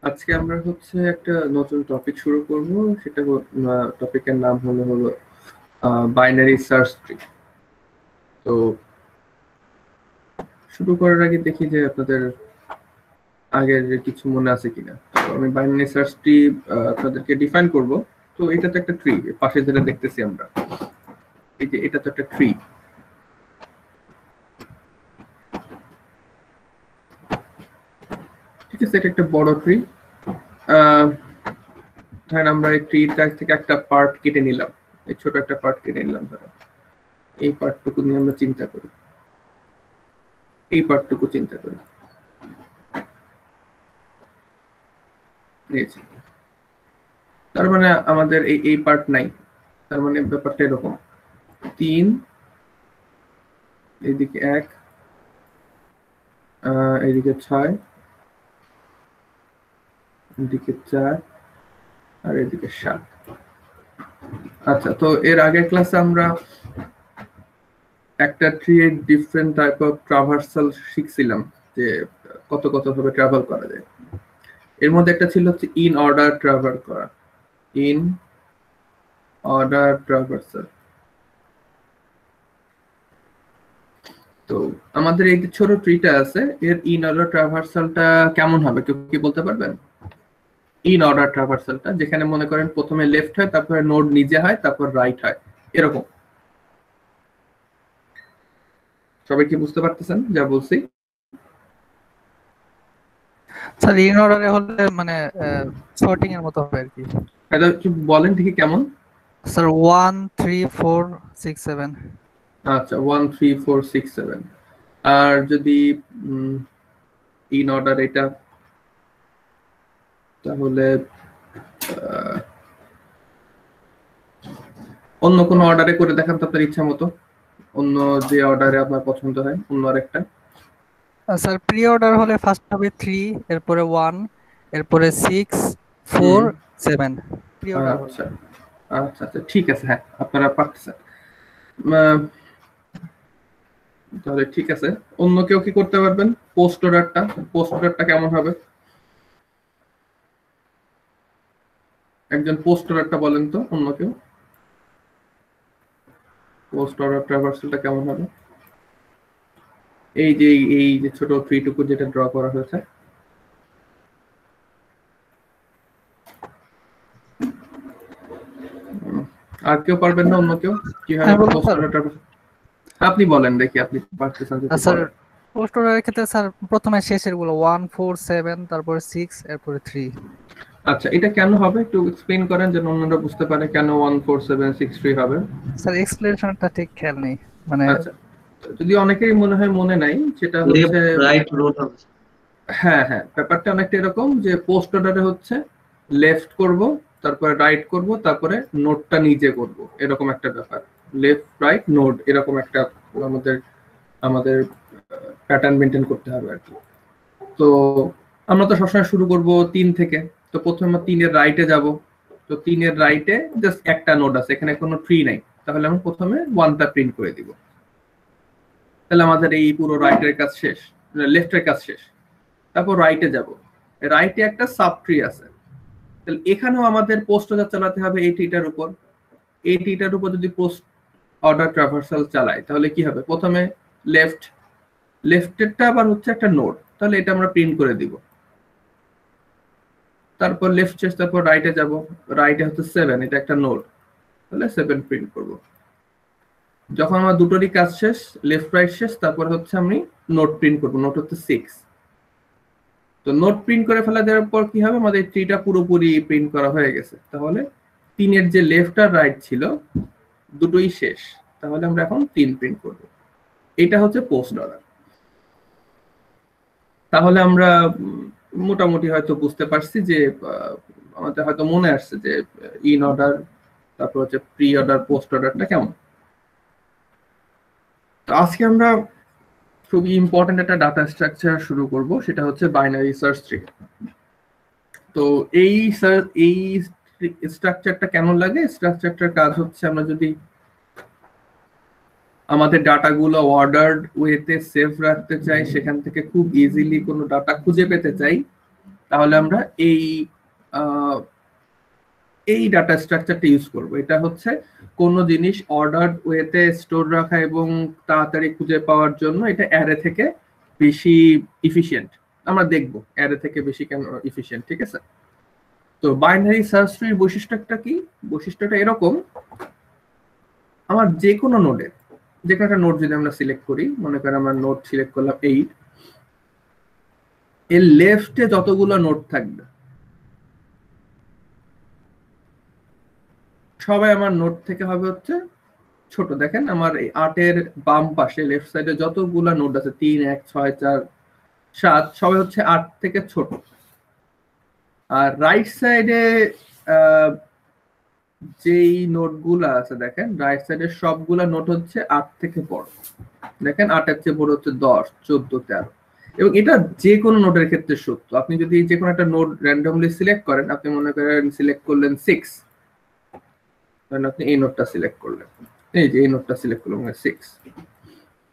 আজকে আমরা হচ্ছে একটা নতুন টপিক শুরু করব। সেটা টপিকের নাম হলো বাইনারি সার্চ ট্রি। তো শুরু করার আগে দেখি যে আপনাদের আগের কিছু মনে আছে কিনা। তো আমি বাইনারি সার্চ ট্রি আপনাদেরকে ডিফাইন করব। তো এটা তো একটা ট্রি, পাশে যেটা দেখতেছি আমরা, এই যে এটা তো একটা ট্রি। ঠিক আছে, এটা একটা বড় ট্রি। ধরেন আমরা এই ট্রিটা থেকে একটা পার্ট কেটে নিলাম, এই ছোট একটা পার্ট কেটে নিলাম। ধরেন এই পার্টটুকু নিয়ে আমরা চিন্তা করি, এই পার্টটুকু চিন্তা করি। তার মানে আমাদের এই পার্ট নাই। তার মানে ব্যাপারটা এরকম, 3, এইদিকে 1, এইদিকে 6, এদিকে 4, আর এদিকে 7। আচ্ছা, তো এর আগের ক্লাসে আমরা একটা ট্রি এর ডিফারেন্ট টাইপ অফ ট্রাভার্সাল শিখছিলাম, যে কত কত ভাবে ট্রাভেল করা যায়। এর মধ্যে একটা ছিল হচ্ছে ইন অর্ডার ট্রাভার করা, ইন অর্ডার ট্রাভার্সাল। তো আমাদের এই যে ছোট ট্রিটা আছে, এর ইন অর্ডার ট্রাভার্সালটা কেমন হবে কেউ কি বলতে পারবেন? ইন অর্ডার ট্রাভার্সালটা, যেখানে মনে করেন প্রথমে লেফট হয়, তারপরে নোড নিজে হয়, তারপর রাইট হয়, এরকম। সবাই কি বুঝতে পারতেছেন যা বলছি? স্যার ইন অর্ডারে হলে মানে সর্টিং এর মতো হবে আর কি। এটা কি বলেন ঠিকই কেমন? স্যার 1 3 4 6 7। আচ্ছা, 1 3 4 6 7। আর যদি ইন অর্ডার এটা, তাহলে অন্য কোনো অর্ডারে করে দেখান তো আপনার ইচ্ছা মতো, অন্য যে অর্ডারে আপনার পছন্দ হয়, অন্য আরেকটা। স্যার প্রি অর্ডার হলে ফার্স্ট হবে 3, এরপরে 1, এরপরে 6 4 7 প্রি অর্ডার হলে। আচ্ছা আচ্ছা আচ্ছা, ঠিক আছে, হ্যাঁ আপনারা পারতেছেন। আহ, তাহলে ঠিক আছে, অন্য কেউ কি করতে পারবেন? পোস্ট অর্ডারটা, পোস্ট অর্ডারটা কেমন হবে? একজন পোস্ট অর্ডারটা বলেন তো, অন্য কেউ। পোস্ট অর্ডার ট্রাভার্সালটা কেমন হবে? এই যে ছোট ট্রিটুকু যেটা ড্র করা হয়েছে। আর কেউ পারবেন না? অন্য কেউ কিভাবে পোস্ট অর্ডার ট্রাভার্সাল? আপনি বলেন দেখি, আপনি পারতেছেন যদি স্যার বলেন। পোস্ট অর্ডারের ক্ষেত্রে স্যার প্রথমে শেষের গুলো 1 4 7, তারপরে 6, এরপরে 3। আচ্ছা, এটা কেন হবে একটু এক্সপ্লেইন করেন যেন অন্যরা বুঝতে পারে কেন 1 4 7 6 3 হবে। স্যার এক্সপ্লেনেশনটা ঠিক খেয়াল নেই মানে। আচ্ছা, যদি অনেকেরই মনে হয় মনে নাই, সেটা হচ্ছে রাইট রোড হবে। হ্যাঁ হ্যাঁ, ব্যাপারটা অনেকটা এরকম যে পোস্ট অর্ডারে হচ্ছে লেফট করব, তারপরে রাইট করব, তারপরে নোটটা নিজে করব, এরকম একটা ব্যাপার। লেফট রাইট নোট, এরকম একটা আমাদের আমাদের প্যাটার্ন মেনটেন করতে হবে আর কি। তো আমরা তো সবসময় শুরু করব 3 থেকে। তো প্রথমে আমরা 3 এর রাইটে যাব। তো 3 এর রাইটে জাস্ট একটা নোড আছে, এখানে কোনো ট্রি নাই, তাহলে আমরা প্রথমে 1টা প্রিন্ট করে দিব। তাহলে আমাদের এই পুরো রাইটের কাজ শেষ, লেফটের কাজ শেষ। তারপর রাইটে যাব, রাইটে একটা সাব ট্রি আছে। তাহলে এখানেও আমাদের পোস্ট অর্ডার চালাতে হবে এই ট্রিটার উপর। এই ট্রিটার উপর যদি পোস্ট অর্ডার ট্রাভার্সাল চালাই, তাহলে কি হবে? প্রথমে লেফট, লেফটেরটা আবার হচ্ছে একটা নোড, তাহলে এটা আমরা প্রিন্ট করে দিব। তারপর লেফট শেষ, তারপর রাইটে যাব, রাইটে হচ্ছে 7, এটা একটা নোড, তাহলে 7 প্রিন্ট করব। যখন আমার দুটোরই কাজ শেষ, লেফট রাইট শেষ, তারপর হচ্ছে আমি নোট প্রিন্ট করব, নোট হচ্ছে 6। তো নোট প্রিন্ট করে ফেলা দেওয়ার পর কি হবে? আমাদের ট্রিটা পুরোপুরি প্রিন্ট করা হয়ে গেছে। তাহলে 3 যে লেফট আর রাইট ছিল দুটোই শেষ, তাহলে আমরা এখন 3 প্রিন্ট করব। এটা হচ্ছে পোস্ট অর্ডার। তাহলে আমরা মোটামুটি হয়তো বুঝতে পারছি যে আমাদের হয়তো মনে আসছে যে ইন অর্ডার, তারপর হচ্ছে প্রি অর্ডার, পোস্ট অর্ডারটা কেমন। তো আজকে আমরা খুবই ইম্পর্টেন্ট একটা ডাটা স্ট্রাকচার শুরু করব, সেটা হচ্ছে বাইনারি সার্চ ট্রি। তো এই স্ট্রাকচারটা কেমন লাগে? স্ট্রাকচারটার কাজ হচ্ছে, আমরা যদি আমাদের ডাটাগুলো অর্ডার্ড ওয়েতে সেভ রাখতে চাই, সেখান থেকে খুব ইজিলি কোনো ডাটা খুঁজে পেতে চাই, তাহলে আমরা এই এই ডাটা স্ট্রাকচারটা ইউজ করব। এটা হচ্ছে কোনো জিনিস অর্ডার ওয়েতে স্টোর রাখা এবং তাড়াতাড়ি খুঁজে পাওয়ার জন্য এটা অ্যারে থেকে বেশি ইফিশিয়েন্ট। আমরা দেখব অ্যারে থেকে বেশি কেন ইফিশিয়েন্ট, ঠিক আছে? তো বাইনারি সার্চ ট্রির বৈশিষ্ট্যটা কি? বৈশিষ্ট্যটা এরকম, আমার যে কোনো নোডে, যে কোনো একটা নোড যদি আমরা সিলেক্ট করি, মনে করেন আমরা নোড সিলেক্ট করলাম 8, এর লেফটে যতগুলো নোড থাকবে সবাই আমার নোড থেকে হবে হচ্ছে ছোট। দেখেন আমার এই 8-এর বাম পাশে লেফট সাইডে যতগুলো নোড আছে 3, 1, 6, 4, 7 সবাই হচ্ছে 8 থেকে ছোট। আর রাইট সাইডে যেই নোটগুলো আছে দেখেন রাইট সাইডে সবগুলা নোট হচ্ছে 8 থেকে বড়। দেখেন 8-এর চেয়ে বড় হচ্ছে 10, 14, 13। এবং এটা যে কোনো নোটের ক্ষেত্রে সত্য। আপনি যদি যে কোনো একটা নোট র্যান্ডমলি সিলেক্ট করেন, আপনি মনে করেন সিলেক্ট করলেন 6, তাহলে আপনি এই নোটটা সিলেক্ট করলেন, এই যে এই নোটটা সিলেক্ট করলাম 6।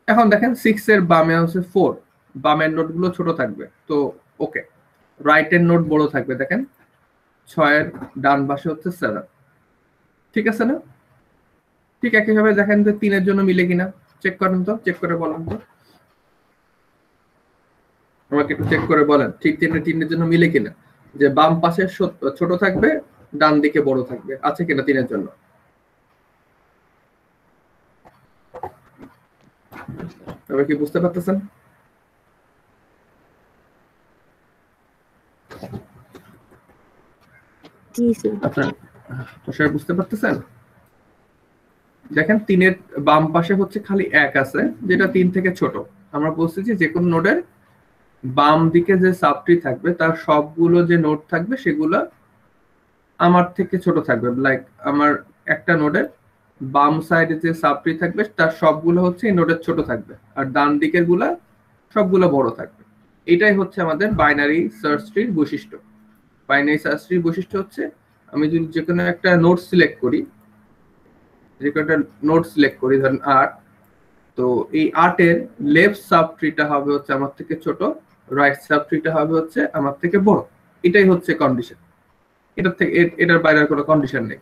এখন দেখেন 6 এর বামে হচ্ছে 4, বামের নোটগুলো ছোট থাকবে, তো ওকে। রাইটের নোট বড় থাকবে, দেখেন 6-এর ডান পাশে হচ্ছে 7, ঠিক আছে না? ঠিক একইভাবে দেখেন যে 3-এর জন্য মিলে কিনা, চেক করেন তো, চেক করে বলেন তো, আমাকে একটু চেক করে বলেন ঠিক 3-এর জন্য মিলে কিনা, যে বাম পাশে ছোট থাকবে, ডান দিকে বড় থাকবে, আছে কিনা 3-এর জন্য? তবে কি বুঝতে পারতেছেন? জি স্যার। আপনারা বুঝতে পারতেছেন? দেখেন 3-এর বাম পাশে হচ্ছে খালি 1 আছে, যেটা 3 থেকে ছোট। আমরা বলছি যে কোনো নোডের বাম দিকে যে সাবট্রি থাকবে তার সবগুলো যে নোড থাকবে সেগুলো আমার থেকে ছোট থাকবে। লাইক আমার একটা নোডের বাম সাইডে যে সাবট্রি থাকবে তার সবগুলো হচ্ছে এই নোডের ছোট থাকবে, আর ডান দিকের গুলা সবগুলো বড় থাকবে। এটাই হচ্ছে আমাদের বাইনারি সার্চ ট্রির বৈশিষ্ট্য। বাইনারি সার্চ ট্রির বৈশিষ্ট্য হচ্ছে আমি যদি যে কোনো একটা নোড সিলেক্ট করি, যে কোনো একটা নোড সিলেক্ট করি ধরেন 8, তো এই 8-এর লেফট সাবট্রিটা হবে হচ্ছে আমার থেকে ছোট, রাইট সাবট্রিটা হবে হচ্ছে আমার থেকে বড়। এটাই হচ্ছে কন্ডিশন। এটার থেকে এটার বাইরে আর কোনো কন্ডিশন নেই।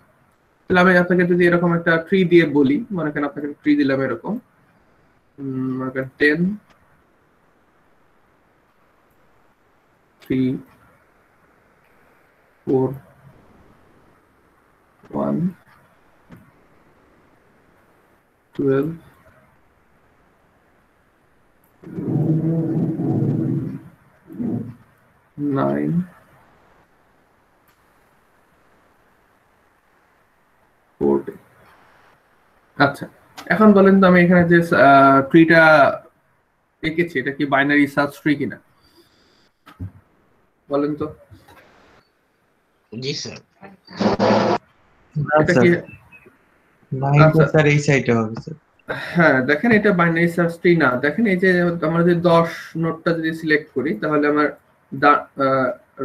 তাহলে আমি আপনাকে যদি এরকম একটা ট্রি দিয়ে বলি, মনে করেন আপনাকে ট্রি দিলাম এরকম, মনে করেন 10, 3, 4, 1, 12, 9, 40। আচ্ছা, এখন বলেন তো আমি এখানে যে ট্রিটা এঁকেছি এটা কি বাইনারি সার্চ ট্রি কিনা, বলেন তো? জি স্যার। এটা কি? আচ্ছা, স্যার এই সাইডে হবে স্যার। হ্যাঁ দেখেন এটা বাইনারি সার্চ ট্রি না। দেখেন এই যে আমরা যদি 10 নোটটা যদি সিলেক্ট করি, তাহলে আমার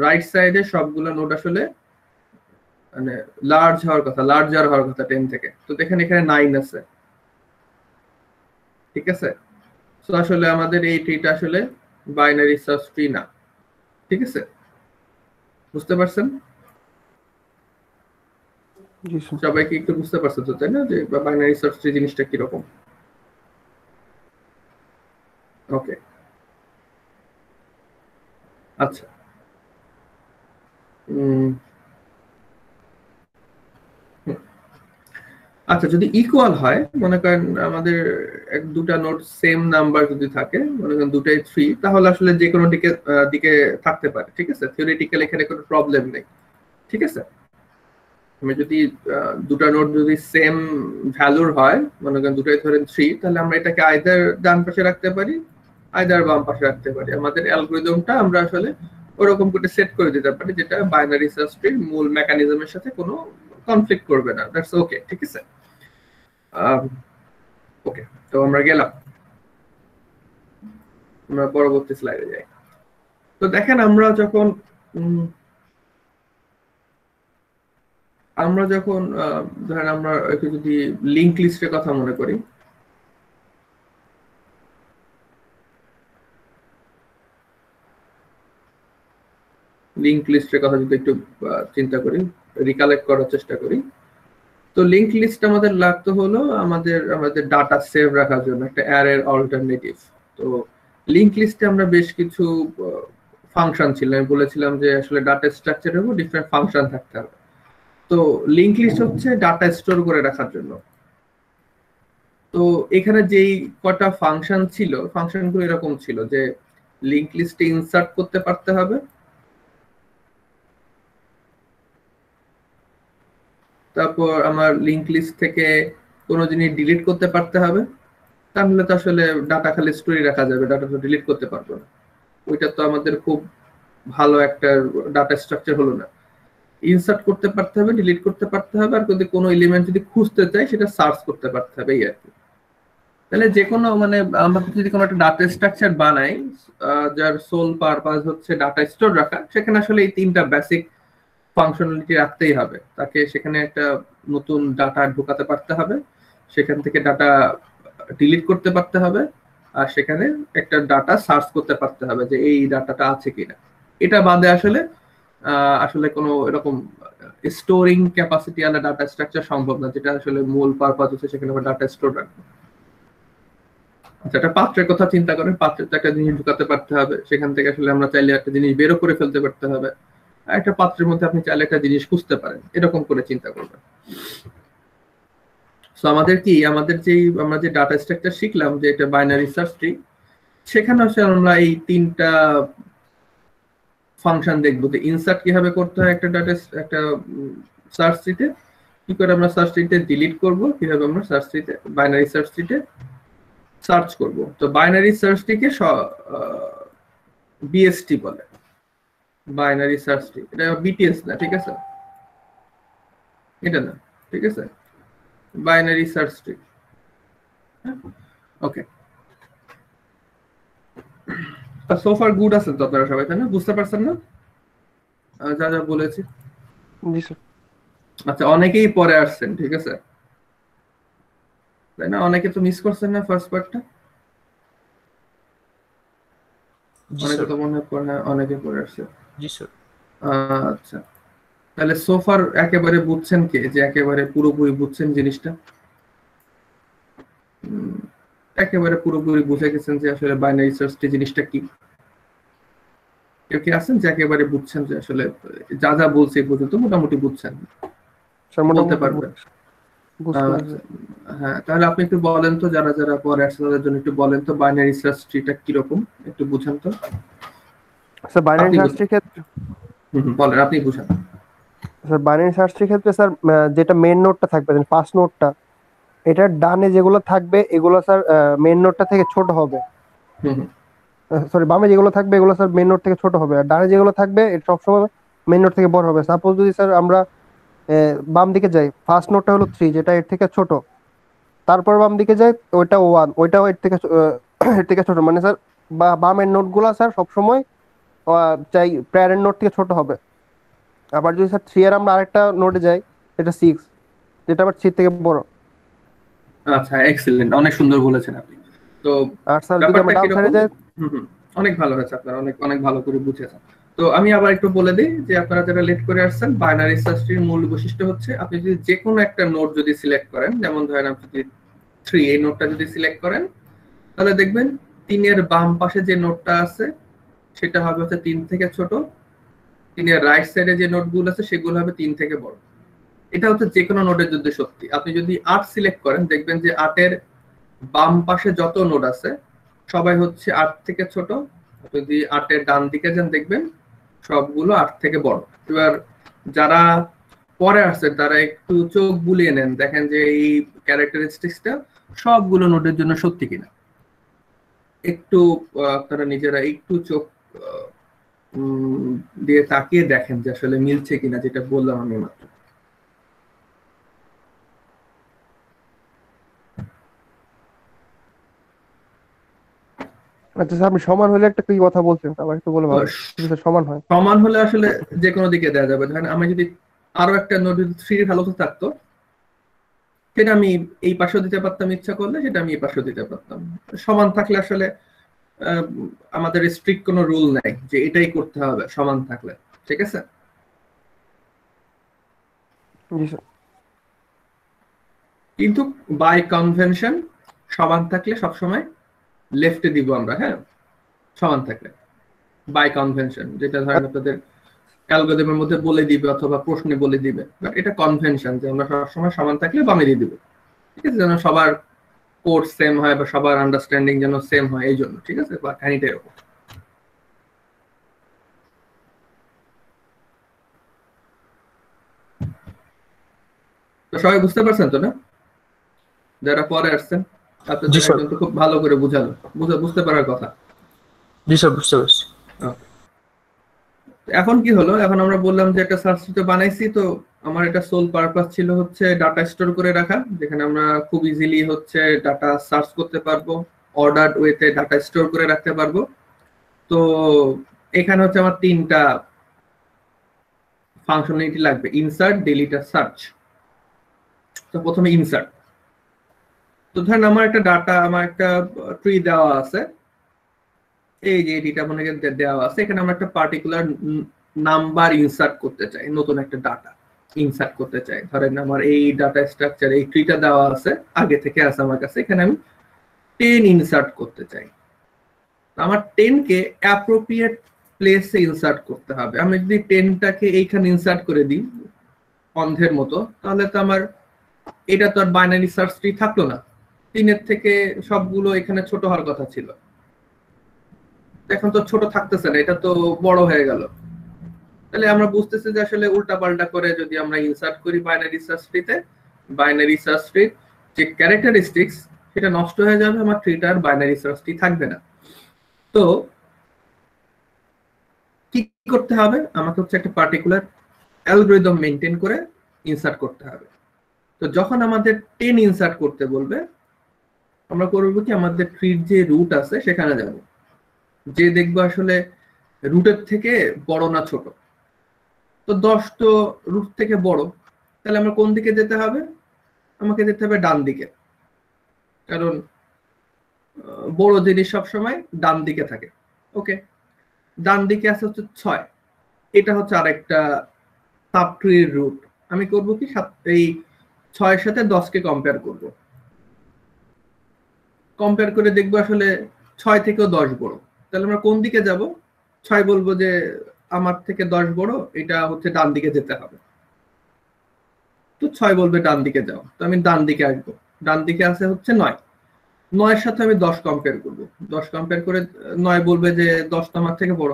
রাইট সাইডে সবগুলো নোট আসলে মানে লার্জার হওয়ার কথা 10 থেকে। তো দেখেন এখানে 9 আছে, ঠিক আছে? তো আসলে আমাদের এই ট্রিটা আসলে বাইনারি সার্চ ট্রি না, ঠিক আছে? বুঝতে পারছেন? সবাইকে একটু বুঝতে পারছেন তো, তাই না, যে বাইনারি সার্চ ট্রি জিনিসটা কিরকম? ওকে, আচ্ছা। আচ্ছা, যদি ইকুয়াল হয়, মনে করেন আমাদের দুটা নোট সেম নাম্বার যদি থাকে, মনে করেন দুটাই 3, তাহলে আসলে যে কোনো দিকে থাকতে পারে, ঠিক আছে? থিওরিটিক্যালি এখানে কোনো প্রবলেম নেই, ঠিক আছে? আমি যদি দুটা নোট যদি সেম ভ্যালুর হয়, মনে করেন দুটাই ধরেন 3, তাহলে আমরা এটাকে আইদার ডান পাশে রাখতে পারি, আইদার বাম পাশে রাখতে পারি। আমাদের অ্যালগরিদমটা আমরা আসলে ওরকম করে সেট করে দিতে পারি যেটা বাইনারি সার্চ ট্রির মূল মেকানিজমের সাথে কোনো কনফ্লিক্ট করবে না। দ্যাটস ওকে, ঠিক আছে? ওকে, তো আমরা গেলাম, আমরা পরবর্তী স্লাইডে যাই। তো দেখেন আমরা যখন ধরেন আমরা একটু যদি লিংক লিস্টের কথা মনে করি, লিঙ্ক লিস্টের কথা যদি একটু চিন্তা করি, রিকালেক্ট করার চেষ্টা করি, তো লিঙ্ক লিস্ট আমাদের লাগতো হলো আমাদের ডাটা সেভ রাখার জন্য একটা অ্যারের অল্টারনেটিভ। তো লিঙ্ক লিস্টে আমরা বেশ কিছু ফাংশন ছিল, আমি বলেছিলাম যে আসলে ডাটা স্ট্রাকচারের উপর ডিফারেন্ট ফাংশন থাকতে হবে। তো লিঙ্ক লিস্ট হচ্ছে ডাটা স্টোর করে রাখার জন্য। তো এখানে যেই কটা ফাংশন ছিল, ফাংশনগুলো এরকম ছিল যে লিঙ্ক লিস্টে ইনসার্ট করতে পারতে হবে, তারপর আমার লিঙ্ক লিস্ট থেকে কোনো জিনিস ডিলিট করতে পারতে হবে, তাহলে তো আসলে ডাটা খালি স্টোরি রাখা যাবে, ডাটা তো ডিলিট করতে পারবো না। ওইটা তো আমাদের খুব ভালো একটা ডাটা স্ট্রাকচার হলো না। ইনসার্ট করতে পারতে হবে, ডিলিট করতে পারতে হবে, আর যদি কোনো এলিমেন্ট যদি খুঁজতে চাই সেটা সার্চ করতে পারতে হবে, এই আর কি। তাহলে যে কোনো মানে আমরা যদি কোনো একটা ডাটা স্ট্রাকচার বানাই যার সোল পারপাস হচ্ছে ডাটা স্টোর রাখা, সেখানে আসলে এই তিনটা বেসিক ফাংশনালিটি রাখতেই হবে। তাকে সেখানে একটা নতুন ডাটা ঢোকাতে পারতে হবে, সেখান থেকে ডাটা ডিলিট করতে পারতে হবে, আর সেখানে একটা ডাটা সার্চ করতে পারতে হবে যে এই ডাটাটা আছে কিনা। এটা বাদে আসলে আসলে কোনো এরকম স্টোরিং ক্যাপাসিটি আলা ডাটা স্ট্রাকচার সম্ভব না, যেটা আসলে মূল পারপাস হচ্ছে সেখানে আমরা ডাটা স্টোর রাখবো। আচ্ছা, একটা পাত্রের কথা চিন্তা করেন, পাত্রে একটা জিনিস ঢুকাতে পারতে হবে, সেখান থেকে আসলে আমরা চাইলে একটা জিনিস বেরো করে ফেলতে পারতে হবে, আর একটা পাত্রের মধ্যে আপনি চাইলে একটা জিনিস খুঁজতে পারেন, এরকম করে চিন্তা করবেন। সো আমাদের আমরা যে ডাটা স্ট্রাকচার শিখলাম যে এটা বাইনারি সার্চ ট্রি, সেখানে আসলে আমরা এই তিনটা ফাংশন দেখবো যে ইনসার্ট কিভাবে করতে হয় একটা একটা সার্চ ট্রিতে, কি করে আমরা সার্চ ট্রিতে ডিলিট করব, কিভাবে আমরা সার্চ ট্রিতে বাইনারি সার্চ ট্রিতে সার্চ করব। তো বাইনারি সার্চ ট্রিকে বিএসটি বলে, বাইনারি সার্চ ট্রি। এটা বিটিএস না, ঠিক আছে, এটা না, ঠিক আছে, বাইনারি সার্চ ট্রি। ওকে, সো ফার গুড আছেন তো আপনারা সবাই, তাই না? বুঝতে পারছেন না যা যা বলেছি? জি স্যার। আচ্ছা, অনেকেই পরে আসছেন, ঠিক আছে, তাই না? অনেকে তো মিস করছেন না ফার্স্ট পার্টটা? অনেকে তো মনে হয় পরে, অনেকে পরে আসছে। জি স্যার। আচ্ছা, তাহলে সোফার একেবারে বুঝছেন কে, যে একেবারে পুরোপুরি বুঝছেন জিনিসটা? একেবারে পুরোপুরি বুঝে গেছেন যে আসলে বাইনারি সার্চ ট্রি জিনিসটা কি? কেউ কি আছেন যে একেবারে বুঝছেন যে আসলে যা যা বলছে এই পর্যন্ত মোটামুটি বুঝছেন, বলতে পারবেন? হ্যাঁ, তাহলে আপনি একটু বলেন তো, যারা যারা পরে আসছে তাদের জন্য একটু বলেন তো বাইনারি সার্চ ট্রিটা কিরকম, একটু বুঝান তো। স্যার বাইনারি সার্চ ট্রি ক্ষেত্রে বলেন, আপনি বুঝান। স্যার বাইনারি সার্চ ট্রি ক্ষেত্রে স্যার যেটা মেইন নোডটা থাকবে, ফার্স্ট নোডটা, এটার ডানে যেগুলো থাকবে এগুলো স্যার মেইন নোডটা থেকে ছোট হবে। সরি, বামে যেগুলো থাকবে এগুলো স্যার মেইন নোড থেকে ছোট হবে, আর ডানে যেগুলো থাকবে এটা সবসময় মেইন নোড থেকে বড় হবে। সাপোজ যদি স্যার আমরা বাম দিকে যাই, ফার্স্ট নোডটা হলো 3, যেটা এর থেকে ছোট, তারপর বাম দিকে যাই ওইটা 1, ওইটাও এর থেকে ছোট, মানে স্যার বামের নোটগুলো স্যার সবসময় চাই প্যারেন্ট নোট থেকে ছোট হবে। আবার যদি স্যার 3 এর আমরা আরেকটা নোটে যাই, এটা 6, যেটা আবার 3 থেকে বড়। আচ্ছা, এক্সেলেন্ট, অনেক সুন্দর বলেছেন আপনি। তো আর স্যার যদি আমরা ডান সাইডে যাই, অনেক ভালো হয়েছে, আপনারা অনেক অনেক ভালো করে বুঝেছেন। তো আমি আবার একটু বলে দিই যে আপনারা যারা লেট করে আসছেন, বাইনারি সার্চ ট্রির মূল বৈশিষ্ট্য হচ্ছে আপনি যদি যে কোনো একটা নোড যদি সিলেক্ট করেন, যেমন ধরেন আপনি যদি 3 এই নোডটা যদি সিলেক্ট করেন, তাহলে দেখবেন 3 এর বাম পাশে যে নোডটা আছে সেটা হবে হচ্ছে 3 থেকে ছোট, 3 এর রাইট সাইডে যে নোডগুলো আছে সেগুলো হবে 3 থেকে বড়। এটা হচ্ছে যে কোনো নোডের জন্য সত্যি। আপনি যদি 8 সিলেক্ট করেন, দেখবেন যে 8 এর বাম পাশে যত নোড আছে সবাই হচ্ছে 8 থেকে ছোট, যদি 8 এর ডান দিকে যান দেখবেন সবগুলো 8 থেকে বড়। এবার যারা পরে আসছে তারা একটু চোখ বুলিয়ে নেন, দেখেন যে এই ক্যারেক্টারিস্টিক্সটা সবগুলো নোডের জন্য সত্যি কিনা। একটু আপনারা নিজেরা একটু চোখ দিয়ে তাকিয়ে দেখেন যে আসলে মিলছে কিনা, যেটা বললাম আমি মাত্র। আচ্ছা স্যার, আপনি সমান হলে একটা কি কথা বলছেন, আবার একটু বলে ভালো। সমান হয়, সমান হলে আসলে যে কোনো দিকে দেওয়া যাবে। ধরেন আমি যদি আরো একটা নোড 3 ভ্যালু থাকতো, সেটা আমি এই পাশেও দিতে পারতাম, ইচ্ছা করলে সেটা আমি এই পাশেও দিতে পারতাম। সমান থাকলে আসলে আমাদের স্ট্রিক্ট কোনো রুল নাই যে এটাই করতে হবে সমান থাকলে। ঠিক আছে? জি স্যার। কিন্তু বাই কনভেনশন সমান থাকলে সবসময় লেফটে দিব আমরা, হ্যাঁ, সমান থাকলে বাই কনভেনশন, যেটা ধরেন আপনাদের অ্যালগরিদমের মধ্যে বলে দিবে অথবা প্রশ্নে বলে দিবে, বাট এটা কনভেনশন যে আমরা সবসময় সমান থাকলে বামে দিয়ে দিব, ঠিক আছে, যেন সবার কোর্স সেম হয় বা সবার আন্ডারস্ট্যান্ডিং যেন সেম হয়, এই জন্য, ঠিক আছে, বা কাহিনীটা এরকম। তো সবাই বুঝতে পারছেন তো না, যারা পরে আসছেন? আপনাদের একজন তো খুব ভালো করে বুঝালো, বুঝতে পারার কথা। জি স্যার, বুঝতে পারছি। এখন কি হলো, এখন আমরা বললাম যে একটা সার্চ ট্রি বানাইছি, তো আমার এটা সোল পারপাস ছিল হচ্ছে ডাটা স্টোর করে রাখা, যেখানে আমরা খুব ইজিলি হচ্ছে ডাটা সার্চ করতে পারবো, অর্ডারড ওয়েতে ডাটা স্টোর করে রাখতে পারবো। তো এখানে হচ্ছে আমার তিনটা ফাংশনালিটি লাগবে, ইনসার্ট, ডিলিট আর সার্চ। তো প্রথমে ইনসার্ট। তো ধরেন আমার একটা ডাটা, আমার একটা ট্রি দেওয়া আছে, এই যে এডিটা মনে দেওয়া আছে, এখানে আমরা একটা পার্টিকুলার নাম্বার ইনসার্ট করতে চাই, নতুন একটা ডাটা ইনসার্ট করতে চাই। ধরেন আমার এই ডাটা স্ট্রাকচার, এই ট্রিটা দেওয়া আছে, আগে থেকে আছে আমার কাছে, এখানে আমি 10 ইনসার্ট করতে চাই। আমার 10 কে অ্যাপ্রোপ্রিয়েট প্লেসে ইনসার্ট করতে হবে। আমি যদি 10টাকে এইখানে ইনসার্ট করে দিই অন্ধের মতো, তাহলে তো আমার এটা তো আর বাইনারি সার্চ ট্রি থাকলো না, 3-এর থেকে সবগুলো এখানে ছোট হওয়ার কথা ছিল, এখন তো ছোট থাকতেছে না, এটা তো বড় হয়ে গেল। তাহলে আমরা বুঝতেছি যে আসলে উল্টাপাল্টা করে যদি আমরা ইনসার্ট করি বাইনারি সার্চ ট্রিতে, বাইনারি সার্চ ট্রির যে ক্যারেক্টারিস্টিক্স সেটা নষ্ট হয়ে যাবে, আমার ট্রিটার বাইনারি সার্চ ট্রি থাকবে না। তো কি করতে হবে, আমাকে হচ্ছে একটা পার্টিকুলার অ্যালগরিদম মেনটেন করে ইনসার্ট করতে হবে। তো যখন আমাদের 10 ইনসার্ট করতে বলবে, আমরা করবো কি, আমাদের ট্রির যে রুট আছে সেখানে যাব, যে দেখবো আসলে রুটের থেকে বড় না ছোট। তো 10 তো রুট থেকে বড়, তাহলে আমরা কোন দিকে যেতে হবে, আমাকে যেতে হবে ডান দিকে, কারণ বড় জিনিস সবসময় ডান দিকে থাকে। ওকে, ডান দিকে আছে হচ্ছে 6, এটা হচ্ছে আরেকটা সাব ট্রির রুট। আমি করব কি, এই 6-এর সাথে 10কে কম্পেয়ার করব, কম্পেয়ার করে দেখবো আসলে 6 থেকেও 10 বড়, তাহলে আমরা কোন দিকে যাব, 6 বলবো যে আমার থেকে 10 বড়, এটা হচ্ছে ডান দিকে যেতে হবে। তো 6 বলবে ডান দিকে যাও, তো আমি ডান দিকে আসবো, ডান দিকে আছে হচ্ছে 9, 9-এর সাথে আমি 10 কম্পেয়ার করব, 10 কম্পেয়ার করে 9 বলবে যে 10 তো আমার থেকে বড়,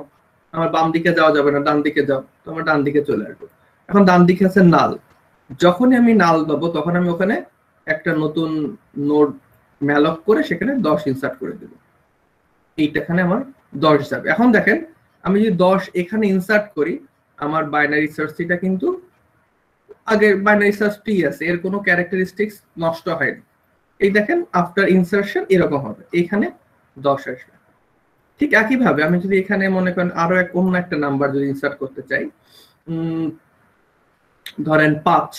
আমার বাম দিকে যাওয়া যাবে না, ডান দিকে যাও, তো আমার ডান দিকে চলে আসবো। এখন ডান দিকে আছে নাল, যখনই আমি নাল পাবো তখন আমি ওখানে একটা নতুন নোড ম্যালক করে সেখানে 10 ইনসার্ট করে দেব, এইটাখানে আমার 10 যাবে। এখন দেখেন, আমি যদি 10 এখানে ইনসার্ট করি, আমার বাইনারি সার্চ ট্রিটা কিন্তু আগের বাইনারি সার্চ ট্রি আছে, এর কোনো ক্যারেক্টারিস্টিক্স নষ্ট হয়নি। এই দেখেন আফটার ইনসার্শন এরকম হবে, এখানে 10 আসবে। ঠিক একইভাবে আমি যদি এখানে মনে করেন আরো অন্য একটা নাম্বার যদি ইনসার্ট করতে চাই, ধরেন 5,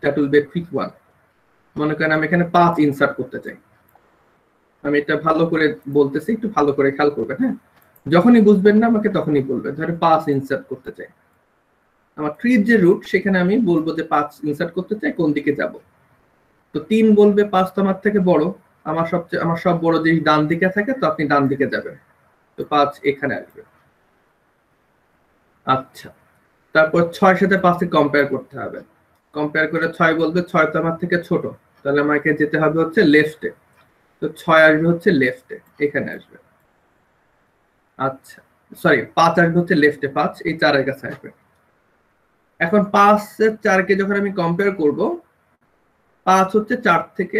that will be quick one. মনে করেন আমি এখানে 5 ইনসার্ট করতে চাই, আমি এটা ভালো করে বলতেছি, একটু ভালো করে খেয়াল করবেন, হ্যাঁ, যখনই বুঝবেন না আমাকে তখনই বলবেন। ধরেন 5 ইনসার্ট করতে চাই, আমার ট্রির যে রুট সেখানে আমি বলবো যে 5 ইনসার্ট করতে চাই, কোন দিকে যাব। তো 3 বলবে 5 তো আমার থেকে বড়, আমার সব বড় জিনিস ডান দিকে থাকে, তো আপনি ডান দিকে যাবেন, তো 5 এখানে আসবে। আচ্ছা, তারপর 6-এর সাথে 5-কে কম্পেয়ার করতে হবে, কম্পেয়ার করে 6 বলবে 6 তো আমার থেকে ছোট, তাহলে আমাকে যেতে হবে হচ্ছে লেফটে, তো 6 আসবে হচ্ছে লেফটে, এখানে আসবে। আচ্ছা সরি, 5 আসবে হচ্ছে লেফটে, 5 এই 4-এর কাছে আসবে। এখন 5-এর 4-কে যখন আমি কম্পেয়ার করব, 5 হচ্ছে 4 থেকে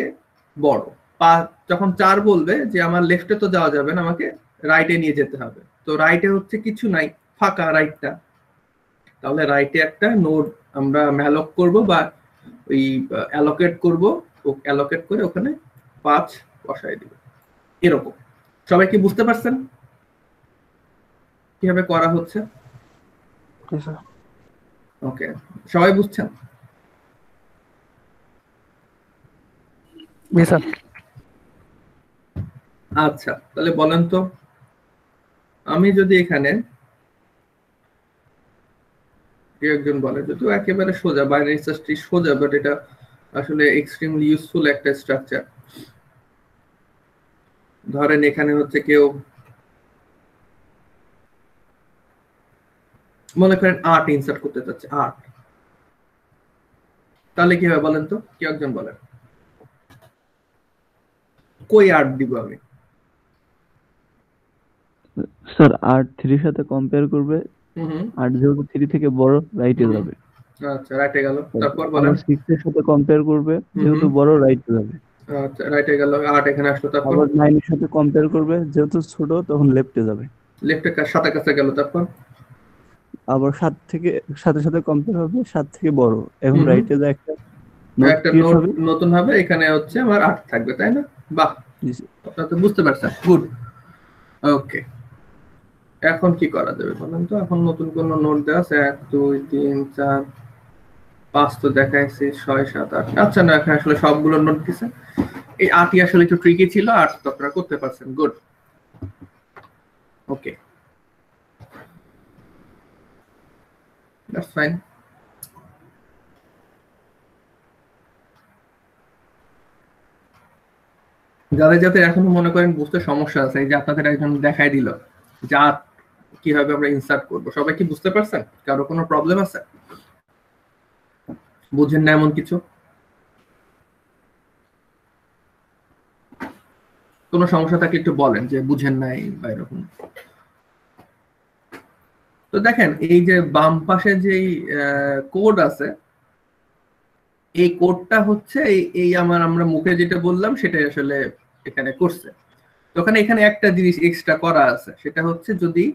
বড়। 5 যখন 4 বলবে যে আমার লেফটে তো যাওয়া যাবে না, আমাকে রাইটে নিয়ে যেতে হবে, তো রাইটে হচ্ছে কিছু নাই, ফাঁকা রাইটটা, তাহলে রাইটে একটা নোড আমরা ম্যালক করব বা ওই অ্যালোকেট করব, ও অ্যালোকেট করে ওখানে 5 বসায় দিব। এরকম সবাই কি বুঝতে পারছেন কিভাবে করা হচ্ছে? ওকে, সবাই বুঝছেন? আচ্ছা, তাহলে বলেন তো, আমি যদি এখানে কেউ একজন বলে, যদিও একেবারে সোজা, বাইনারি সার্চ ট্রি সোজা, বাট এটা আসলে এক্সট্রিমলি ইউজফুল একটা স্ট্রাকচার। ধরেন এখানে হচ্ছে কেউ মনে করেন আর্ট ইনসার্ট করতে চাচ্ছে, আর্ট, তাহলে কি হবে বলেন তো, কেউ একজন বলেন কই আর্ট দিব আমি? স্যার আর্ট 3 সাথে কম্পেয়ার করবে, হুম, আর্ট যেহেতু 3 থেকে বড় রাইটে যাবে। আচ্ছা, রাইটে গেল, তারপর বলেন। আবার 6 এর সাথে কম্পেয়ার করবে, যেহেতু বড় রাইটে যাবে। আচ্ছা, রাইটে গেল, আর্ট এখানে আসলো, তারপর আবার 9 এর সাথে কম্পেয়ার করবে, যেহেতু ছোট তখন লেফটে যাবে। লেফটের সাথে কাছে গেল, তারপর আবার 7 থেকে সাথে সাথে কম্পেয়ার হবে, 7 থেকে বড়, এখন রাইটে যা একটা নোট একটা ক্রিয়েট নোট হবে। নতুন হবে, এখানে হচ্ছে আমার আর্ট থাকবে, তাই না? বাহ, জি স্যার। আপনারা তো বুঝতে পারছেন, গুড। ওকে, এখন কি করা যাবে বলেন তো? এখন নতুন কোন নোট দেওয়া আছে? 1 2 3 4 5 তো দেখাইছি, 6 7 8। আচ্ছা, না, এখানে আসলে সবগুলো নোট দিছে। এই 8ই আসলে একটু ট্রিকি ছিল, 8 তো আপনারা করতে পারছেন, গুড। Okay, that's fine. যাদের যাদের এখনো মনে করেন বুঝতে সমস্যা আছে, এই যে আপনাদের একজন দেখাই দিল যে আর্ট কিভাবে আমরা ইনসার্ট করব, সবাই কি বুঝতে পারছেন? কারো কোনো প্রবলেম আছে? বুঝেন না এমন কিছু? কোনো সমস্যা থাকলে একটু বলেন যে বুঝেন নাই বা এরকম। তো দেখেন, এই যে বাম পাশে যেই কোড আছে, এই কোডটা হচ্ছে এই আমরা মুখে যেটা বললাম সেটাই আসলে এখানে করছে। তো এখানে একটা জিনিস এক্সট্রা করা আছে, সেটা হচ্ছে যদি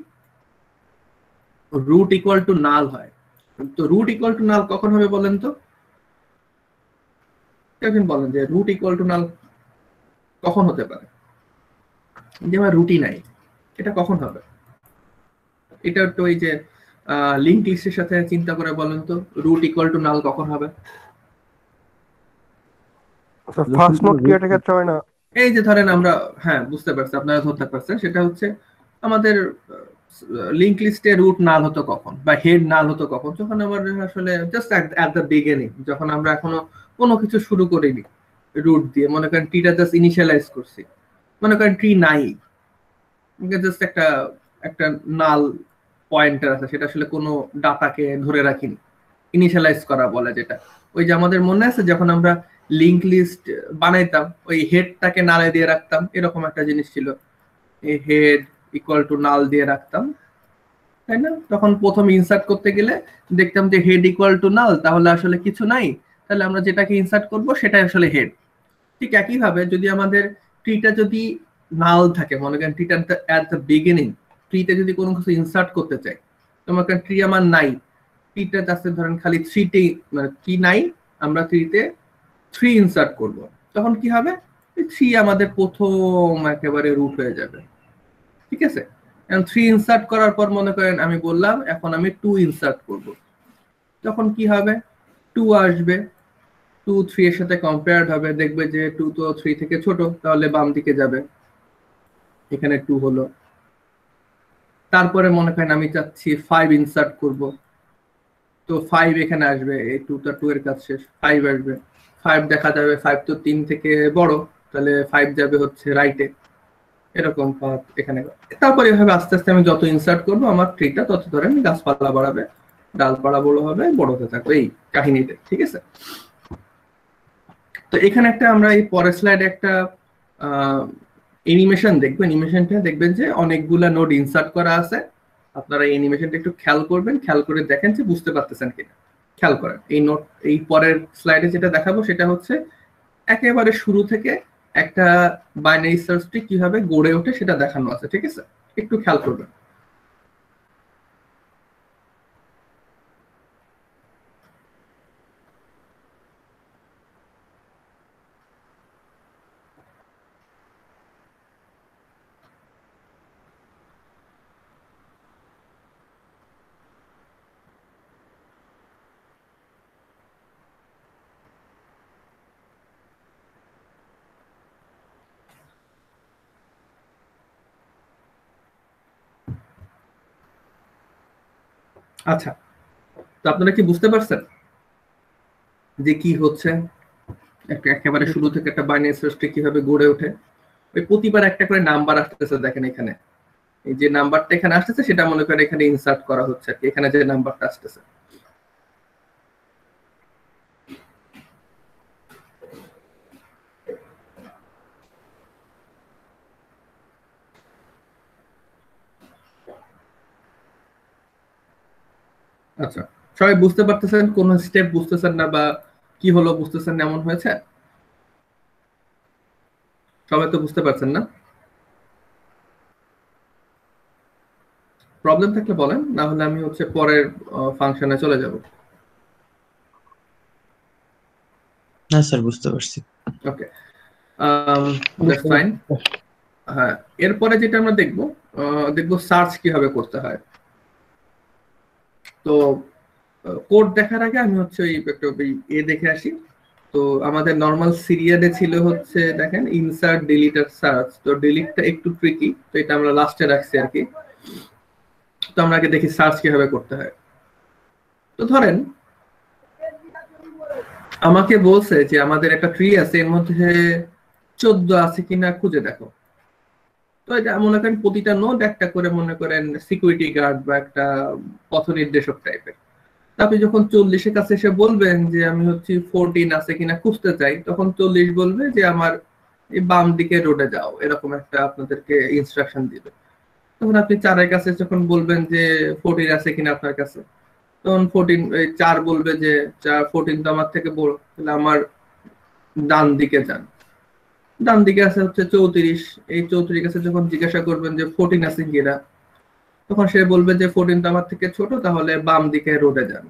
রুট ইকুয়াল টু নাল হয়। তো রুট ইকুয়াল টু নাল কখন হবে বলেন তো? কেউ বলেন যে রুট ইকুয়াল টু নাল কখন হতে পারে? যে আমার রুটই নাই, এটা কখন হবে? এটা তো এই যে লিঙ্ক লিস্টের সাথে চিন্তা করে বলেন তো, রুট ইকুয়াল টু নাল কখন হবে? ফার্স্ট নোট ক্রিয়েটের ক্ষেত্রে হয় না? এই যে ধরেন আমরা, হ্যাঁ বুঝতে পারছি, আপনারা ধরতে পারছেন, সেটা হচ্ছে আমাদের লিঙ্ক লিস্টে রুট নাল হতো কখন, বা হেড নাল হতো কখন? যখন আমাদের আসলে জাস্ট অ্যাট দ্য বিগিনিং, যখন আমরা এখনো কোনো কিছু শুরু করিনি রুট দিয়ে, মনে করেন ট্রিটা জাস্ট ইনিশিয়ালাইজ করছি, মনে করেন ট্রি নাই, জাস্ট একটা একটা নাল পয়েন্টার আছে, সেটা আসলে কোনো ডাটাকে ধরে রাখিনি, ইনিশিয়ালাইজ করা বলে যেটা। ওই যে আমাদের মনে আছে যখন আমরা লিঙ্ক লিস্ট বানাইতাম, ওই হেডটাকে নালে দিয়ে রাখতাম, এরকম একটা জিনিস ছিল, এই হেড ইকুয়াল টু নাল দিয়ে রাখতাম, তাই না? তখন প্রথম ইনসার্ট করতে গেলে দেখতাম যে হেড ইকুয়াল টু নাল, তাহলে আসলে কিছু নাই, তাহলে আমরা যেটাকে ইনসার্ট করব সেটাই আসলে হেড। ঠিক একইভাবে যদি আমাদের ট্রিটা যদি নাল থাকে, মনে করেন ট্রিটা অ্যাট দ্য বিগিনিং, ট্রিতে যদি কোনো কিছু ইনসার্ট করতে চাই, তোমার ট্রি আমার নাই, ট্রিটা আছে ধরেন খালি থ্রিতে, মানে ট্রি নাই, আমরা থ্রিতে 3 ইনসার্ট করব, তখন কি হবে? 3 আমাদের প্রথম একেবারে রুট হয়ে যাবে, ঠিক আছে? এখন 3 ইনসার্ট করার পর মনে করেন আমি বললাম এখন আমি 2 ইনসার্ট করব, তখন কি হবে? 2 আসবে, 2 3 এর সাথে কম্পেয়ার্ড হবে, দেখবে যে 2 তো 3 থেকে ছোট, তাহলে বাম দিকে যাবে, এখানে 2 হলো। তারপরে মনে করেন আমি চাচ্ছি 5 ইনসার্ট করব, তো 5 এখানে আসবে, এই 2টা 2 এর কাজ শেষ, 5 আসবে, 5 দেখা যাবে 5 তো 3 থেকে বড়, তাহলে 5 যাবে হচ্ছে রাইটে, এরকম পাথ এখানে। তারপরে এভাবে আস্তে আস্তে আমি যত ইনসার্ট করব আমার ট্রিটা তত ধরেন গাছপালা বাড়াবে, ডালপালা বড় হবে, বড় হতে থাকবে, এই কাহিনীতে, ঠিক আছে? তো এখানে একটা আমরা এই পরের স্লাইডে একটা অ্যানিমেশন দেখবো, অ্যানিমেশনটা দেখবেন যে অনেকগুলা নোড ইনসার্ট করা আছে। আপনারা এই অ্যানিমেশনটা একটু খেয়াল করবেন, খেয়াল করে দেখেন যে বুঝতে পারতেছেন কিনা, খেয়াল করেন। এই নোট, এই পরের স্লাইডে যেটা দেখাবো সেটা হচ্ছে একেবারে শুরু থেকে একটা বাইনারি সার্চ ট্রি কিভাবে গড়ে ওঠে সেটা দেখানো আছে, ঠিক আছে? একটু খেয়াল করবেন। আচ্ছা, তো আপনারা কি বুঝতে পারছেন যে কি হচ্ছে? একেবারে শুরু থেকে একটা বাইনারি সার্চ ট্রি কিভাবে গড়ে ওঠে? ওই প্রতিবার একটা করে নাম্বার আসতেছে, দেখেন এখানে এই যে নাম্বারটা এখানে আসতেছে সেটা মনে করেন এখানে ইনসার্ট করা হচ্ছে আর কি, এখানে যে নাম্বারটা আসতেছে। আচ্ছা, সবাই বুঝতে পারতেছেন? কোন স্টেপ বুঝতেছেন না বা কি হলো বুঝতেছেন না এমন হয়েছে? সবাই তো বুঝতে পারছেন না? প্রবলেম থাকলে বলেন, না হলে আমি হচ্ছে পরের ফাংশনে চলে যাব। না স্যার, বুঝতে পারছি। ওকে, দ্যাটস ফাইন। হ্যাঁ, এরপরে যেটা আমরা দেখবো সার্চ কিভাবে করতে হয়। তো কোড দেখার আগে আমি হচ্ছে দেখে আসি। তো আমাদের নর্মাল সিরিয়ালে ছিল হচ্ছে দেখেন ইনসার্ট, ডিলিট আর সার্চ। তো ডিলিটটা একটু ট্রিকি, তো এটা আমরা লাস্টে রাখছি আর কি। তো আমরা আগে দেখি সার্চ কিভাবে করতে হয়। তো ধরেন আমাকে বলছে যে আমাদের একটা ট্রি আছে, এর মধ্যে 14 আছে কিনা খুঁজে দেখো। তো এটা মনে করেন প্রতিটা নোড একটা করে মনে করেন সিকিউরিটি গার্ড বা একটা পথ নির্দেশক টাইপের। আপনি যখন 40-এর কাছে এসে বলবেন যে আমি হচ্ছে 14 আছে কিনা খুঁজতে চাই, তখন 40 বলবে যে আমার এই বাম দিকে রোডে যাও, এরকম একটা আপনাদেরকে ইনস্ট্রাকশন দিবে। তখন আপনি 4-এর কাছে যখন বলবেন যে 14 আছে কিনা আপনার কাছে, তখন 4 বলবে যে 14 তো আমার থেকে বড়, তাহলে আমার ডান দিকে যান। ডান দিকে আছে হচ্ছে 34, এই 34 কাছে যখন জিজ্ঞাসা করবেন যে 14 আছে কিনা, তখন সে বলবে যে 14 তো আমার থেকে ছোট, তাহলে বাম দিকে রোডে যান।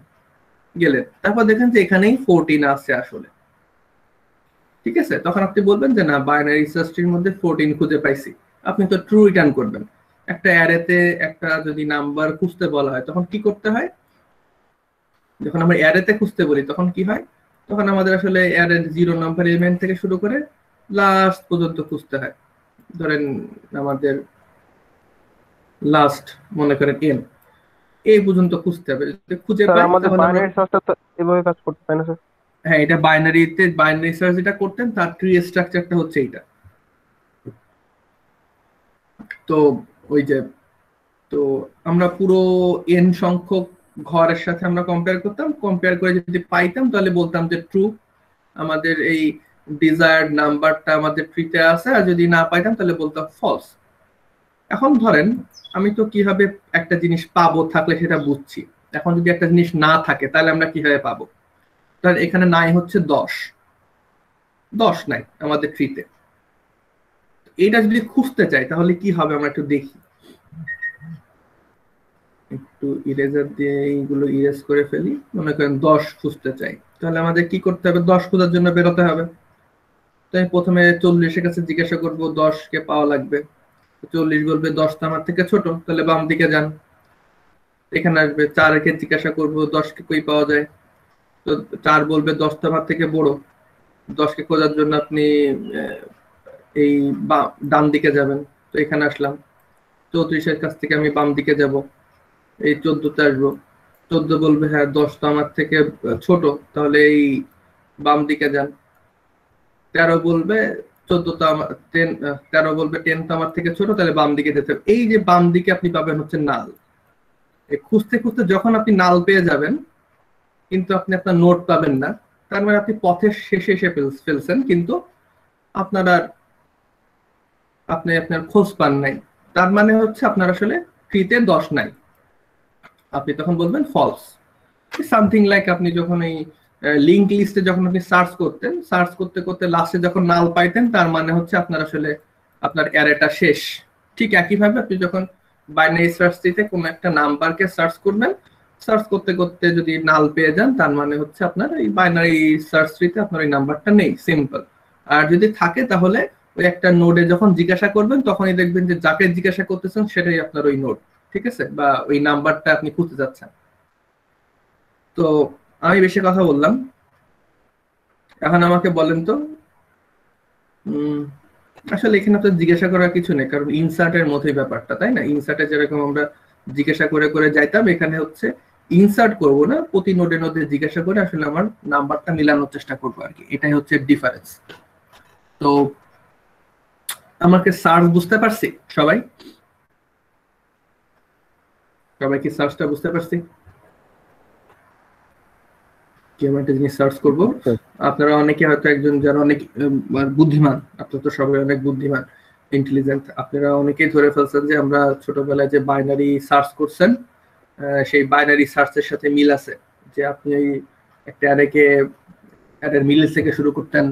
গেলেন, তারপর দেখেন যে এখানেই 14 আছে আসলে, ঠিক আছে। তখন আপনি বলবেন যে না, বাইনারি সার্চ ট্রির মধ্যে 14 খুঁজে পাইছি। আপনি তো ট্রু রিটার্ন করবেন। একটা অ্যারেতে একটা যদি নাম্বার খুঁজতে বলা হয় তখন কি করতে হয়? যখন আমরা অ্যারেতে খুঁজতে বলি তখন কি হয়? তখন আমাদের আসলে অ্যারের 0 নাম্বার এলিমেন্ট থেকে শুরু করে লাস্ট পর্যন্ত খুঁজতে হয়। ধরেন আমাদের লাস্ট মনে করেন n, এই পর্যন্ত খুঁজতে হবে। যদি খুঁজে স্যার পাই আমাদের তাহলে আমরা, বাইনারি সার্চটা তো এভাবে কাজ করতে পারে না স্যার? হ্যাঁ, এটা বাইনারি সার্চ যেটা করতেন তার ট্রি স্ট্রাকচারটা হচ্ছে এইটা। তো ওই যে, তো আমরা পুরো n সংখ্যক ঘরের সাথে আমরা কম্পেয়ার করতাম, কম্পেয়ার করে যদি পাইতাম তাহলে বলতাম যে ট্রু, আমাদের এই ডিজায়ার্ড নাম্বারটা আমাদের ট্রিতে আছে। আর যদি না পাইতাম তাহলে বলতাম ফলস। এখন ধরেন আমি তো কিভাবে একটা জিনিস পাবো, থাকলে সেটা বুঝছি। এখন যদি একটা জিনিস না থাকে তাহলে আমরা কিভাবে পাবো? তাহলে এখানে নাই হচ্ছে 10 নাই আমাদের ট্রিতে। এটা যদি খুঁজতে চাই তাহলে কি হবে আমরা একটু দেখি। একটু ইরেজার দিয়ে এইগুলো ইরেজ করে ফেলি। মনে করেন 10 খুঁজতে চাই, তাহলে আমাদের কি করতে হবে? 10 খোঁজার জন্য বেরোতে হবে। তো আমি প্রথমে 40-এর কাছে জিজ্ঞাসা করবো 10 কে পাওয়া লাগবে। 40 বলবে 10 তো আমার থেকে ছোট, তাহলে বাম দিকে যান। এখানে আসবে 4 কে জিজ্ঞাসা করবো 10 কে কই পাওয়া যায়। তো 4 বলবে 10 তো আমার থেকে বড়। 10 কে খোঁজার জন্য আপনি এই ডান দিকে যাবেন। তো এখানে আসলাম। 34-এর কাছ থেকে আমি বাম দিকে যাব, এই 14-তে আসবো। 14 বলবে হ্যাঁ 10 তো আমার থেকে ছোট, তাহলে এই বাম দিকে যান। 13 বলবে 14 তো আমার 13 বলবে 10 তো আমার থেকে ছোট, তাহলে বাম দিকে যেতে হবে। এই যে বাম দিকে আপনি পাবেন হচ্ছে নাল। খুঁজতে খুঁজতে যখন আপনি নাল পেয়ে যাবেন, কিন্তু আপনি আপনার নোট পাবেন না, তার মানে আপনি পথের শেষে এসে ফেলছেন, কিন্তু আপনি আপনার খোঁজ পান নাই। তার মানে হচ্ছে আপনার আসলে ট্রিতে 10 নাই। আপনি তখন বলবেন ফলস। সামথিং লাইক আপনি যখন এই লিংক লিস্টে যখন আপনি সার্চ করতেন, সার্চ করতে করতে লাস্টে যখন নাল পাইতেন, তার মানে হচ্ছে আপনার আসলে আপনার অ্যারেটা শেষ। ঠিক একইভাবে আপনি যখন বাইনারি সার্চ ট্রিতে কোনো একটা নাম্বারকে সার্চ করবেন, সার্চ করতে করতে যদি নাল পেয়ে যান, তার মানে হচ্ছে আপনার এই বাইনারি সার্চ ট্রিতে আপনার ওই নাম্বারটা নেই, সিম্পল। আর যদি থাকে তাহলে ওই একটা নোডে যখন জিজ্ঞাসা করবেন তখনই দেখবেন যে যাকে জিজ্ঞাসা করতেছেন সেটাই আপনার ওই নোড, ঠিক আছে, বা ওই নাম্বারটা আপনি খুঁজতে যাচ্ছেন। তো আমি বেশি কথা বললাম, এখন আমাকে বলেন তো আসলে এখানে তো জিজ্ঞাসা করার কিছু নেই, কারণ ইনসার্টের মতোই ব্যাপারটা, তাই না? ইনসার্টে যেরকম আমরা জিজ্ঞাসা করে করে যাইতাম, এখানে হচ্ছে ইনসার্ট করব না, প্রতি নোডে নোডে জিজ্ঞাসা করে আসলে আমার নাম্বারটা মিলানোর চেষ্টা করবো আর কি। এটাই হচ্ছে ডিফারেন্স। তো আমাকে সার্চ বুঝতে পারছি সবাই? সবাই কি সার্চটা বুঝতে পারছি? কি আমি একটা জিনিস সার্চ করবো, আপনারা অনেকে হয়তো একজন যারা অনেক বুদ্ধিমান, আপনারা তো সবাই অনেক বুদ্ধিমান, ইন্টেলিজেন্ট, আপনারা অনেকেই ধরে ফেলছেন যে আমরা ছোটবেলায় যে বাইনারি সার্চ করছেন সেই বাইনারি সার্চের সাথে মিল আছে। যে আপনি একটা অ্যারেকে অ্যারের মিডল থেকে শুরু করতেন,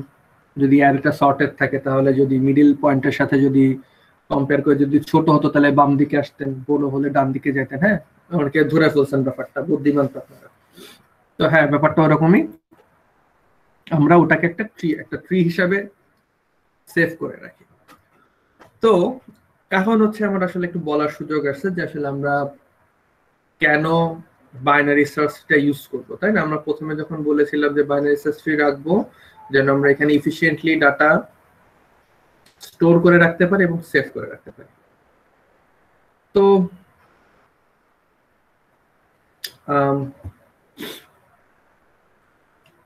যদি অ্যারেটা শর্টেড থাকে তাহলে যদি মিডল পয়েন্টের সাথে যদি কম্পেয়ার করে যদি ছোট হতো তাহলে বাম দিকে আসতেন, বড় হলে ডান দিকে যেতেন। হ্যাঁ, অনেকে ধরে ফেলছেন ব্যাপারটা, বুদ্ধিমান তো আপনারা। তো হ্যাঁ, ব্যাপারটা ওরকমই। আমরা ওটাকে একটা ট্রি হিসাবে সেভ করে রাখি। তো এখন হচ্ছে আমার আসলে একটু বলার সুযোগ আছে যে আসলে আমরা কেন বাইনারি সার্চটা ইউজ করবো, তাই না? আমরা প্রথমে যখন বলেছিলাম যে বাইনারি সার্চ ট্রি রাখবো যেন আমরা এখানে ইফিশিয়েন্টলি ডাটা স্টোর করে রাখতে পারি এবং সেভ করে রাখতে পারি। তো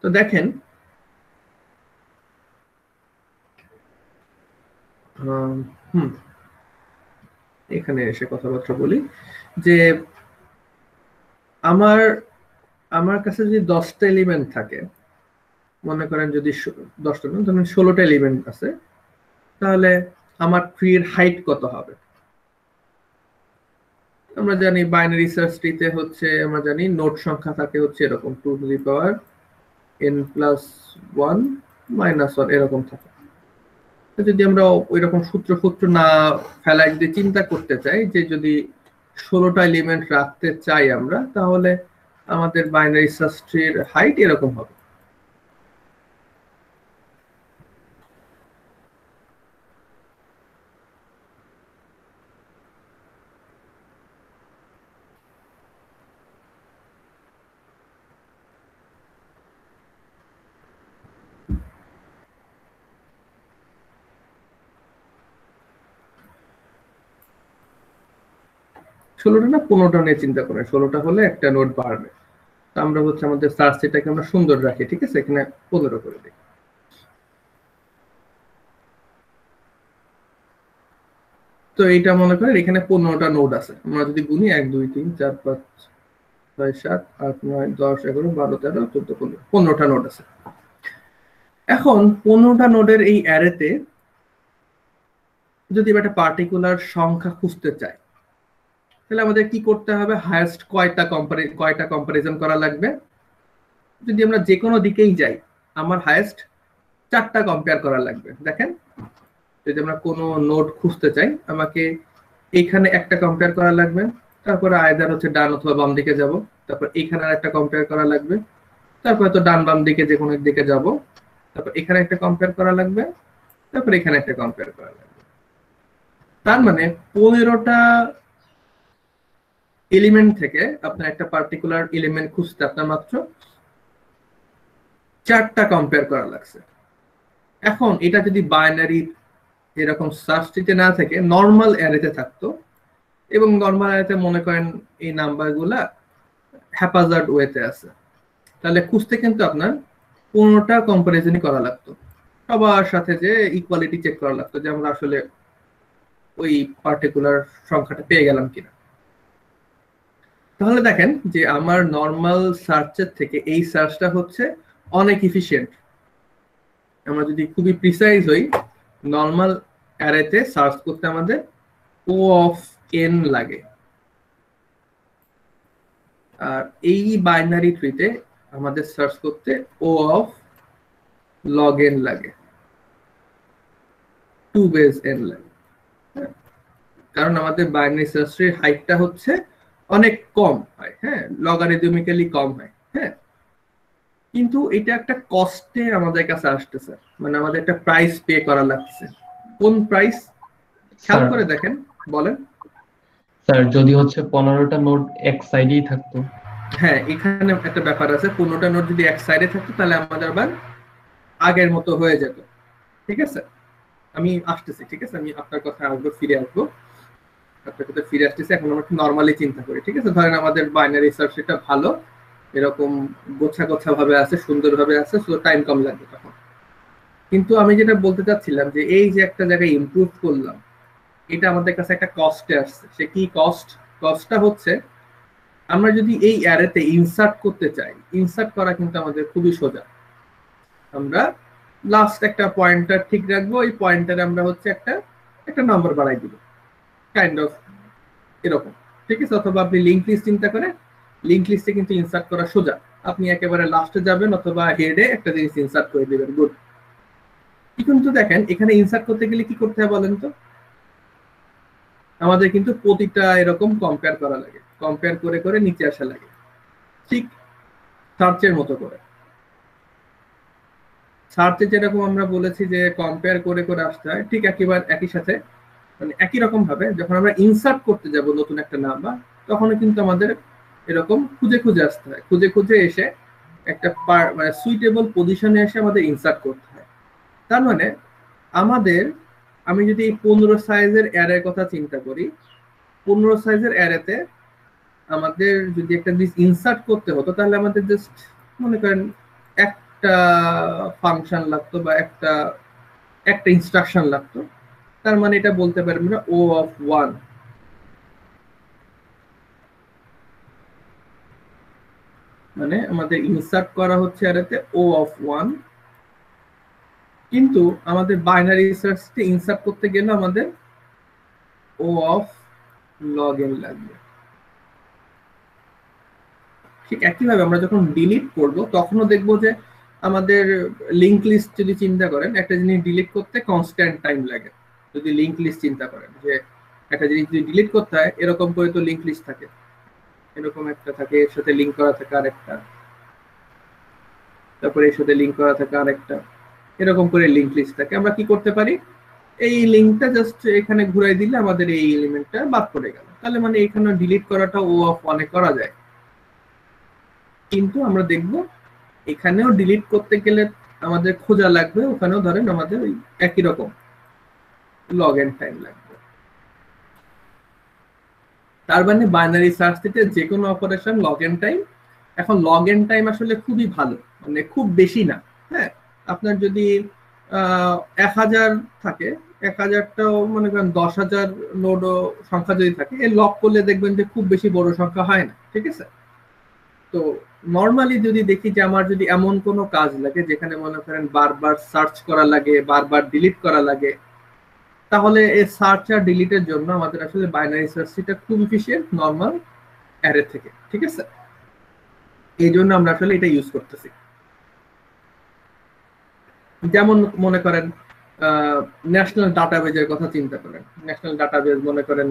তো দেখেন এখানে এসে কথাবার্তা বলি যে আমার কাছে যদি 10টা এলিমেন্ট থাকে, মনে করেন যদি 10টা না, ধরেন 16টা এলিমেন্ট আছে, তাহলে আমার ট্রির হাইট কত হবে? আমরা জানি বাইনারি সার্চ ট্রিতে হচ্ছে আমরা জানি নোড সংখ্যা থাকে হচ্ছে এরকম 2n+1 -1 এরকম থাকে। যদি আমরা ওইরকম সূত্র না ফেলা যদি চিন্তা করতে চাই যে যদি 16টা এলিমেন্ট রাখতে চাই আমরা, তাহলে আমাদের বাইনারি সার্চ ট্রির হাইট এরকম হবে। ষোলোটা না 15টা নিয়ে চিন্তা করেন, 16টা হলে একটা নোট বাড়বে। আমরা হচ্ছে আমাদের সার্চ ট্রিটাকে আমরা সুন্দর রাখি, ঠিক আছে? এখানে 15 করে দিই। তো এইটা মনে করেন এখানে 15টা নোড আছে। আমরা যদি গুনি 1 2 3 4 5 6 7 8 9 10 11 12 13 14 15, 15টা নোড আছে। এখন 15টা নোডের এই অ্যারেতে যদি একটা পার্টিকুলার সংখ্যা খুঁজতে চাই, তাহলে আমাদের কি করতে হবে? হায়েস্ট কয়টা কম্পারিজন করা লাগবে? যদি আমরা যে কোনো দিকেই যাই, আমার হায়েস্ট 4টা কম্পেয়ার করা লাগবে। দেখেন, যদি আমরা কোনো নোড খুঁজতে চাই, আমাকে এইখানে একটা কম্পেয়ার করা লাগবে, তারপরে আয়দার হচ্ছে ডান অথবা বাম দিকে যাব, তারপর এইখানে একটা কম্পেয়ার করা লাগবে, তারপরে তো ডান বাম দিকে যে কোনো দিকে যাব, তারপর এখানে একটা কম্পেয়ার করা লাগবে, তারপর এখানে একটা কম্পেয়ার করা লাগবে। তার মানে 15টা এলিমেন্ট থেকে আপনার একটা পার্টিকুলার এলিমেন্ট খুঁজতে আপনার মাত্র 4টা কম্পেয়ার করা লাগছে। এখন এটা যদি বাইনারি এরকম সার্চ ট্রিতে না থেকে নর্মাল অ্যারেতে থাকতো, এবং নর্মাল অ্যারেতে মনে করেন এই নাম্বারগুলা হ্যাপাজার্ড ওয়েতে আছে, তাহলে খুঁজতে কিন্তু আপনার 15টা কম্পারিজনই করা লাগতো, সবার সাথে যে ইকুয়ালিটি চেক করা লাগতো যে আমরা আসলে ওই পার্টিকুলার সংখ্যাটা পেয়ে গেলাম কিনা। তাহলে দেখেন যে আমার নর্মাল সার্চের থেকে এই সার্চটা হচ্ছে অনেক ইফিশিয়েন্ট। আমরা যদি খুবই প্রিসাইজ হই, নর্মাল অ্যারেতে সার্চ করতে আমাদের O of n লাগে, আর এই বাইনারি ট্রিতে আমাদের সার্চ করতে O of log n লাগে, 2 base n লাগে। কারণ আমাদের বাইনারি সার্চ ট্রির হাইটটা হচ্ছে অনেক কম হয়, হ্যাঁ, লগারিদমিক্যালি কম হয়, হ্যাঁ। কিন্তু এটা একটা কস্টে আমাদের কাছে আসতেছে, মানে আমাদের একটা প্রাইস পে করা লাগছে। কোন প্রাইস? খেয়াল করে দেখেন, বলেন স্যার। যদি হচ্ছে 15টা নোট এক সাইডেই থাকতো। হ্যাঁ, এখানে একটা ব্যাপার আছে, 15টা নোট যদি এক সাইডে থাকতো তাহলে আমাদের আবার আগের মতো হয়ে যেত, ঠিক আছে? আমি আসতেছি, ঠিক আছে, আমি আপনার কথা আসবো, ফিরে আসবো। আপনার কথা ফিরে আসতেছে, এখন আমরা নর্মালি চিন্তা করি, ঠিক আছে? ধরেন আমাদের বাইনারি সার্চ এটা ভালো, এরকম গোছা গোছা ভাবে আছে, সুন্দরভাবে আছে, সো টাইম কম লাগবে তখন। কিন্তু আমি যেটা বলতে চাচ্ছিলাম যে এই যে একটা জায়গায় ইমপ্রুভ করলাম, এটা আমাদের কাছে একটা কস্টে আসছে। সে কি কস্ট? কস্টটা হচ্ছে আমরা যদি এই অ্যারেতে ইনসার্ট করতে চাই, ইনসার্ট করা কিন্তু আমাদের খুবই সোজা। আমরা লাস্ট একটা পয়েন্টার ঠিক রাখবো, এই পয়েন্টারে আমরা হচ্ছে একটা একটা নাম্বার বাড়াই দিব, কাইন্ড অফ এরকম, ঠিক আছে? অথবা আপনি লিঙ্ক লিস্ট চিন্তা করেন, লিঙ্ক লিস্টে কিন্তু ইনসার্ট করা সোজা, আপনি একেবারে লাস্টে যাবেন অথবা হেডে একটা জিনিস ইনসার্ট করে দিবেন, গুড। কিন্তু দেখেন এখানে ইনসার্ট করতে গেলে কি করতে হয় বলেন তো? আমাদের কিন্তু প্রতিটা এরকম কম্পেয়ার করা লাগে, কম্পেয়ার করে করে নিচে আসা লাগে, ঠিক সার্চের মতো করে। সার্চে যেরকম আমরা বলেছি যে কম্পেয়ার করে করে আসতে হয়, ঠিক একেবারে একই সাথে মানে একই রকম ভাবে যখন আমরা ইনসার্ট করতে যাব নতুন একটা নাম্বার, তখন কিন্তু আমাদের এরকম খুঁজে খুঁজে আসতে হয়, খুঁজে খুঁজে এসে একটা মানে সুইটেবল পজিশনে এসে আমাদের ইনসার্ট করতে হয়। তার মানে আমাদের, আমি যদি 15 সাইজের অ্যারের কথা চিন্তা করি, 15 সাইজের অ্যারেতে আমাদের যদি একটা জিনিস ইনসার্ট করতে হতো, তাহলে আমাদের জাস্ট মনে করেন একটা ফাংশন লাগতো বা একটা একটা ইনস্ট্রাকশন লাগতো। তার মানে এটা বলতে পারি আমরা ও অফ 1, মানে আমাদের ইনসার্ট করা হচ্ছে অ্যারেতে ও অফ 1, কিন্তু আমাদের বাইনারি সার্চে ইনসার্ট করতে গেলে আমাদের ও অফ লগ এন লাগবে। ঠিক একইভাবে আমরা যখন ডিলিট করব তখনও দেখবো যে আমাদের লিঙ্ক লিস্ট যদি চিন্তা করেন, একটা জিনিস ডিলিট করতে কনস্ট্যান্ট টাইম লাগে। যদি লিঙ্ক লিস্ট চিন্তা করেন যে একটা জিনিস যদি ডিলিট করতে হয়, এরকম করে তো লিঙ্ক লিস্ট থাকে, এরকম একটা থাকে, এর সাথে লিঙ্ক করা থাকে আরেকটা, তারপরে এর সাথে লিঙ্ক করা থাকে আরেকটা, এরকম করে লিঙ্ক লিস্ট থাকে। আমরা কি করতে পারি, এই লিঙ্কটা জাস্ট এখানে ঘুরাই দিলে আমাদের এই এলিমেন্টটা বাদ পড়ে গেল, তাহলে মানে এখানে ডিলিট করাটা ও অফ 1 করা যায়। কিন্তু আমরা দেখব এখানেও ডিলিট করতে গেলে আমাদের খোঁজা লাগবে, ওখানেও ধরেন আমাদের ওই একই রকম লগ এন টাইম লাগবে। তার মানে বাইনারি সার্চ থেকে যে কোনো অপারেশন লগ এন টাইম। এখন লগ এন টাইম আসলে খুবই ভালো, মানে খুব বেশি না। হ্যাঁ, আপনার যদি 1000 থাকে, 1000টাও মনে করেন 10,000 নোড সংখ্যা যদি থাকে, এর লগ করলে দেখবেন যে খুব বেশি বড় সংখ্যা হয় না, ঠিক আছে? তো নর্মালি যদি দেখি যে আমার যদি এমন কোনো কাজ লাগে যেখানে মনে করেন বারবার সার্চ করা লাগে, বারবার ডিলিট করা লাগে, তাহলে এই সার্চ আর ডিলিটের জন্য আমাদের আসলে বাইনারি সার্চটা খুব এফিশিয়েন্ট নর্মাল অ্যারে থেকে, ঠিক আছে? এই জন্য আমরা আসলে এটা ইউজ করতেছি। যেমন মনে করেন ন্যাশনাল ডাটাবেজের কথা চিন্তা করেন, ন্যাশনাল ডাটাবেজ মনে করেন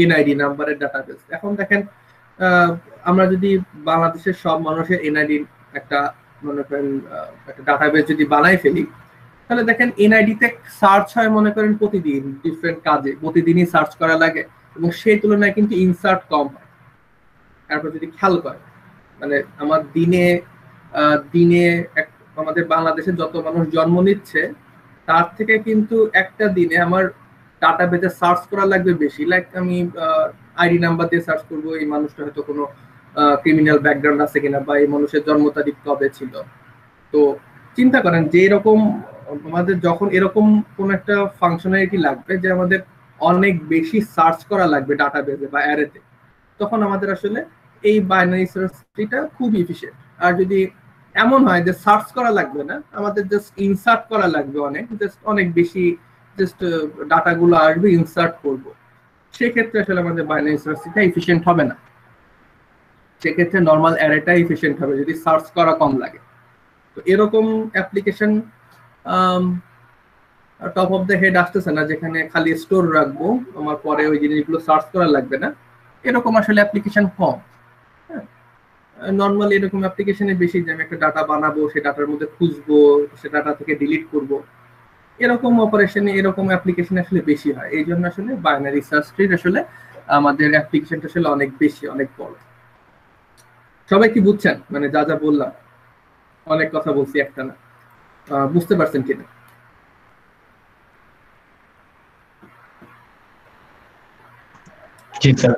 এনআইডি নাম্বারের ডাটাবেজ। এখন দেখেন আমরা যদি বাংলাদেশের সব মানুষের এনআইডি একটা মনে করেন একটা ডাটাবেজ যদি বানাই ফেলি, তাহলে দেখেন এনআইডিতে সার্চ হয় মনে করেন প্রতিদিন, ডিফারেন্ট কাজে প্রতিদিনই সার্চ করা লাগে, এবং সেই তুলনায় কিন্তু ইনসার্ট কম হয়। তারপর যদি খেয়াল করেন মানে আমার দিনে দিনে আমাদের বাংলাদেশে যত মানুষ জন্ম নিচ্ছে, তার থেকে কিন্তু একটা দিনে আমার ডাটাবেজে সার্চ করা লাগবে বেশি। লাইক আমি আইডি নাম্বার দিয়ে সার্চ করবো এই মানুষটা হয়তো কোনো ক্রিমিনাল ব্যাকগ্রাউন্ড আছে কিনা, বা এই মানুষের জন্ম তারিখ কবে ছিল। তো চিন্তা করেন যে এরকম আমাদের যখন এরকম কোন একটা ফাংশনালিটি লাগবে যে আমাদের অনেক বেশি সার্চ করা লাগবে ডাটাবেজে বা অ্যারেতে, তখন আমাদের আসলে এই বাইনারি সার্চটা খুব এফিশিয়েন্ট। আর যদি এমন হয় যে সার্চ করা লাগবে না, আমাদের জাস্ট ইনসার্ট করা লাগবে অনেক বেশি, জাস্ট ডাটাগুলো আসবে, ইনসার্ট করব, সেক্ষেত্রে আসলে আমাদের বাইনারি সার্চটা এফিশিয়েন্ট হবে না। সেক্ষেত্রে নর্মাল অ্যারেটা এফিশিয়েন্ট হবে যদি সার্চ করা কম লাগে। তো এরকম application top of the head আসতেছে না, যেখানে খালি স্টোর রাখবো, আমার পরে ওই জিনিসগুলো সার্চ করা লাগবে না, এরকম আসলে অ্যাপ্লিকেশন কম। নর্মালি এরকম অ্যাপ্লিকেশনে বেশি, যে আমি একটা ডাটা বানাবো, সেই ডাটার মধ্যে খুঁজবো, সে ডাটা থেকে ডিলিট করব, এরকম অপারেশনে এরকম অ্যাপ্লিকেশন আসলে বেশি হয়। এই জন্য আসলে বাইনারি সার্চ ট্রির আসলে আমাদের অ্যাপ্লিকেশনটা আসলে অনেক বেশি, অনেক বড়। সবাই কি বুঝছেন? মানে যা যা বললাম, অনেক কথা বলছি একটা না, বুঝতে পারছেন কিনা? জি স্যার।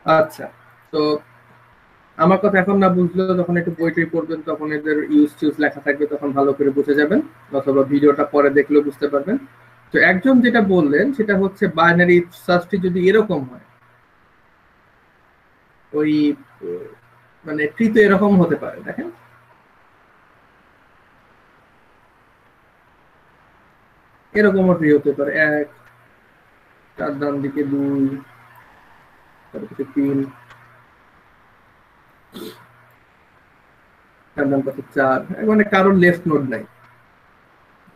আচ্ছা, তো আমার কথা এখন না বুঝলেও যখন একটু বইটাই পড়বেন তখন এদের ইউজ টিউজ লেখা থাকবে, তখন ভালো করে বুঝে যাবেন, অথবা ভিডিওটা পরে দেখলেও বুঝতে পারবেন। তো একজন যেটা বললেন সেটা হচ্ছে বাইনারি সার্চটি যদি এরকম হয়, ওই মানে ট্রি তো এরকম হতে পারে, দেখেন এরকমও ট্রি হতে পারে, এক, তার ডান দিকে দুই, তারপরে তিন, তার ডান পাশে চার, মানে কারোর লেফট নোড নাই,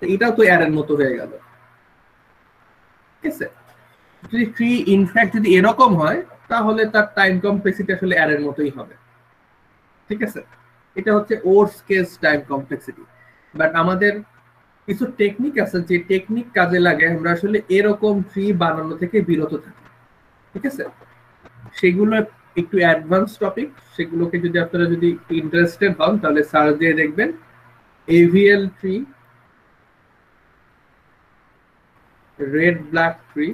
এটাও তো অ্যারের মতো হয়ে গেল। ঠিক আছে, যদি ট্রি ইনফ্যাক্ট যদি এরকম হয় তাহলে তার টাইম কমপ্লেক্সিটি আসলে অ্যারের মতোই হবে। ঠিক আছে, এটা হচ্ছে ওর্স কেস টাইম কমপ্লেক্সিটি। বাট আমাদের কিছু টেকনিক আছে যে টেকনিক কাজে লাগে আমরা আসলে এরকম ট্রি বানানো থেকে বিরত থাকি। ঠিক আছে, সেগুলো একটু অ্যাডভান্স টপিক, সেগুলোকে যদি আপনারা যদি ইন্টারেস্টেড হন তাহলে সার্চ দিয়ে দেখবেন AVL tree, red black tree,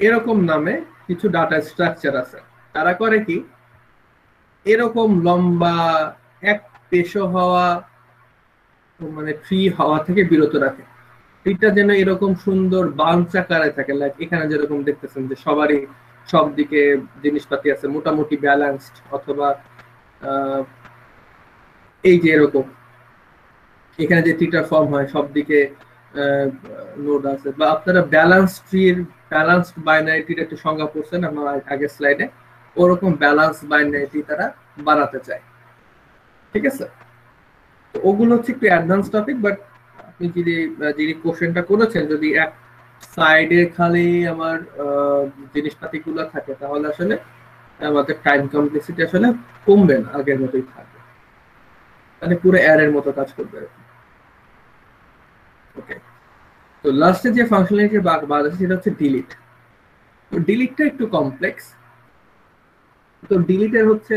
এরকম নামে কিছু ডাটা স্ট্রাকচার আছে। তারা করে কি, এরকম লম্বা এক পেশো হওয়া মানে ট্রি হওয়া থেকে বিরত রাখে। ট্রিটা যেন এরকম সুন্দর বাঞ্চ আকারে থাকে, লাইক এখানে যেরকম দেখতেছেন যে সবারই সব দিকে জিনিসপাতি আছে মোটামুটি ব্যালেন্সড, অথবা এই যে এরকম এখানে যে ট্রিটা ফর্ম হয় সব দিকে নোড আছে, বা আপনারা ব্যালেন্স ট্রির ব্যালেন্সড বাইনারি ট্রির একটা সংজ্ঞা পড়ছেন আমার আগের স্লাইডে, ওরকম ব্যালেন্স বাইনারি ট্রি তারা বানাতে চায়। ঠিক আছে, তো ওগুলো হচ্ছে একটু অ্যাডভান্স টপিক, বাট আপনি যদি যিনি কোশ্চেনটা করেছেন যদি এক সাইডে খালি আমার জিনিসপাতি গুলো থাকে তাহলে আসলে আমাদের টাইম কমপ্লেক্সিটি আসলে কমবে না, আগের মতোই থাকবে, মানে পুরো অ্যারের মতো কাজ করবে। ওকে, তো লাস্টে যে ফাংশনালিটি বাদ আছে সেটা হচ্ছে ডিলিট। তো ডিলিটটা একটু কমপ্লেক্স। তো ডিলিটের হচ্ছে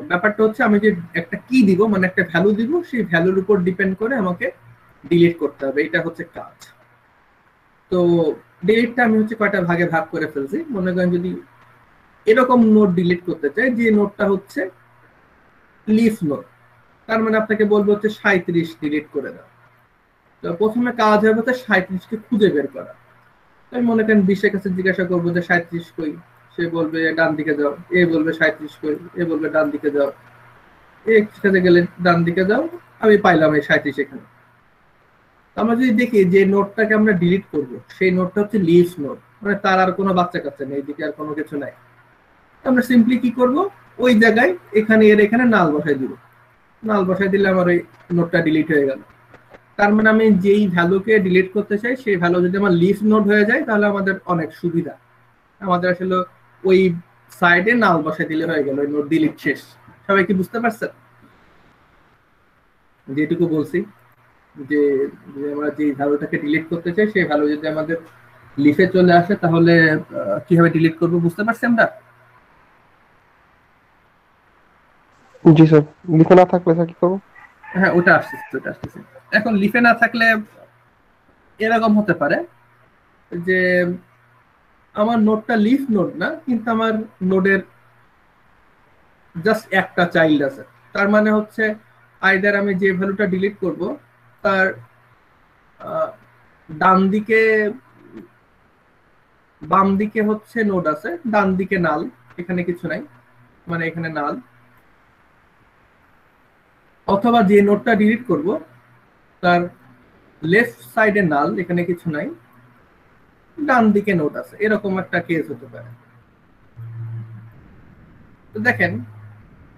ব্যাপারটা হচ্ছে আমি যে একটা কি দিব মানে একটা ভ্যালু দিব, সেই ভ্যালুর উপর ডিপেন্ড করে আমাকে ডিলিট করতে হবে, এটা হচ্ছে কাজ। তো ডিলিটটা আমি হচ্ছে কয়টা ভাগে ভাগ করে ফেলছি। মনে করেন যদি এরকম নোট ডিলিট করতে চাই যে নোটটা হচ্ছে লিফ নোট, তার মানে আপনাকে বলবো হচ্ছে 37 ডিলিট করে দাও। তো প্রথমে কাজ হবে হচ্ছে 37কে খুঁজে বের করা। আমি মনে করেন 20-এর কাছে জিজ্ঞাসা করবো যে 37 কই, সে বলবে ডান দিকে যাও, এ বলবে 37 কই, এ বলবে ডান দিকে যাও, এ কাছে গেলে ডান দিকে যাও, আমি পাইলাম এই 37 এখানে। আমরা যদি দেখি যে নোটটাকে আমরা ডিলিট করব সেই নোটটা হচ্ছে লিফ নোট, মানে তার আর কোনো বাচ্চা কাচ্চা নেই, এদিকে আর কোনো কিছু নাই। আমরা সিম্পলি কি করব, ওই জায়গায় এখানে এর এখানে নাল বসাই দিব, নাল বসাই দিলে আমার ওই নোটটা ডিলিট হয়ে গেল। তার মানে আমি যেই ভ্যালুকে ডিলিট করতে চাই সেই ভ্যালু যদি আমার লিফ নোট হয়ে যায় তাহলে আমাদের অনেক সুবিধা, আমাদের আসলে ওই সাইডে নাল বসাই দিলে হয়ে গেল, ওই নোট ডিলিট শেষ। সবাই কি বুঝতে পারছেন যেটুকু বলছি, যে আমরা যে ভ্যালুটাকে ডিলিট করতে চাই সেই ভ্যালু যদি আমাদের লিফে চলে আসে তাহলে কিভাবে ডিলিট করব বুঝতে পারছি আমরা? জি স্যার, লিখে না থাকলে স্যার কি করবো? হ্যাঁ, ওটা আসতেছে। এখন লিফে না থাকলে এরকম হতে পারে যে আমার নোডটা লিফ নোড না, কিন্তু আমার নোডের জাস্ট একটা চাইল্ড আছে। তার মানে হচ্ছে আইদার আমি যে ভ্যালুটা ডিলিট করব তার ডান দিকে বাম দিকে হচ্ছে নোড আছে, ডান দিকে নাল, এখানে কিছু নাই, মানে এখানে নাল, অথবা যে নোডটা ডিলিট করব তার লেফট সাইডে নাল, এখানে কিছু নাই, ডান দিকে নোড আছে, এরকম একটা কেস হতে পারে। তো দেখেন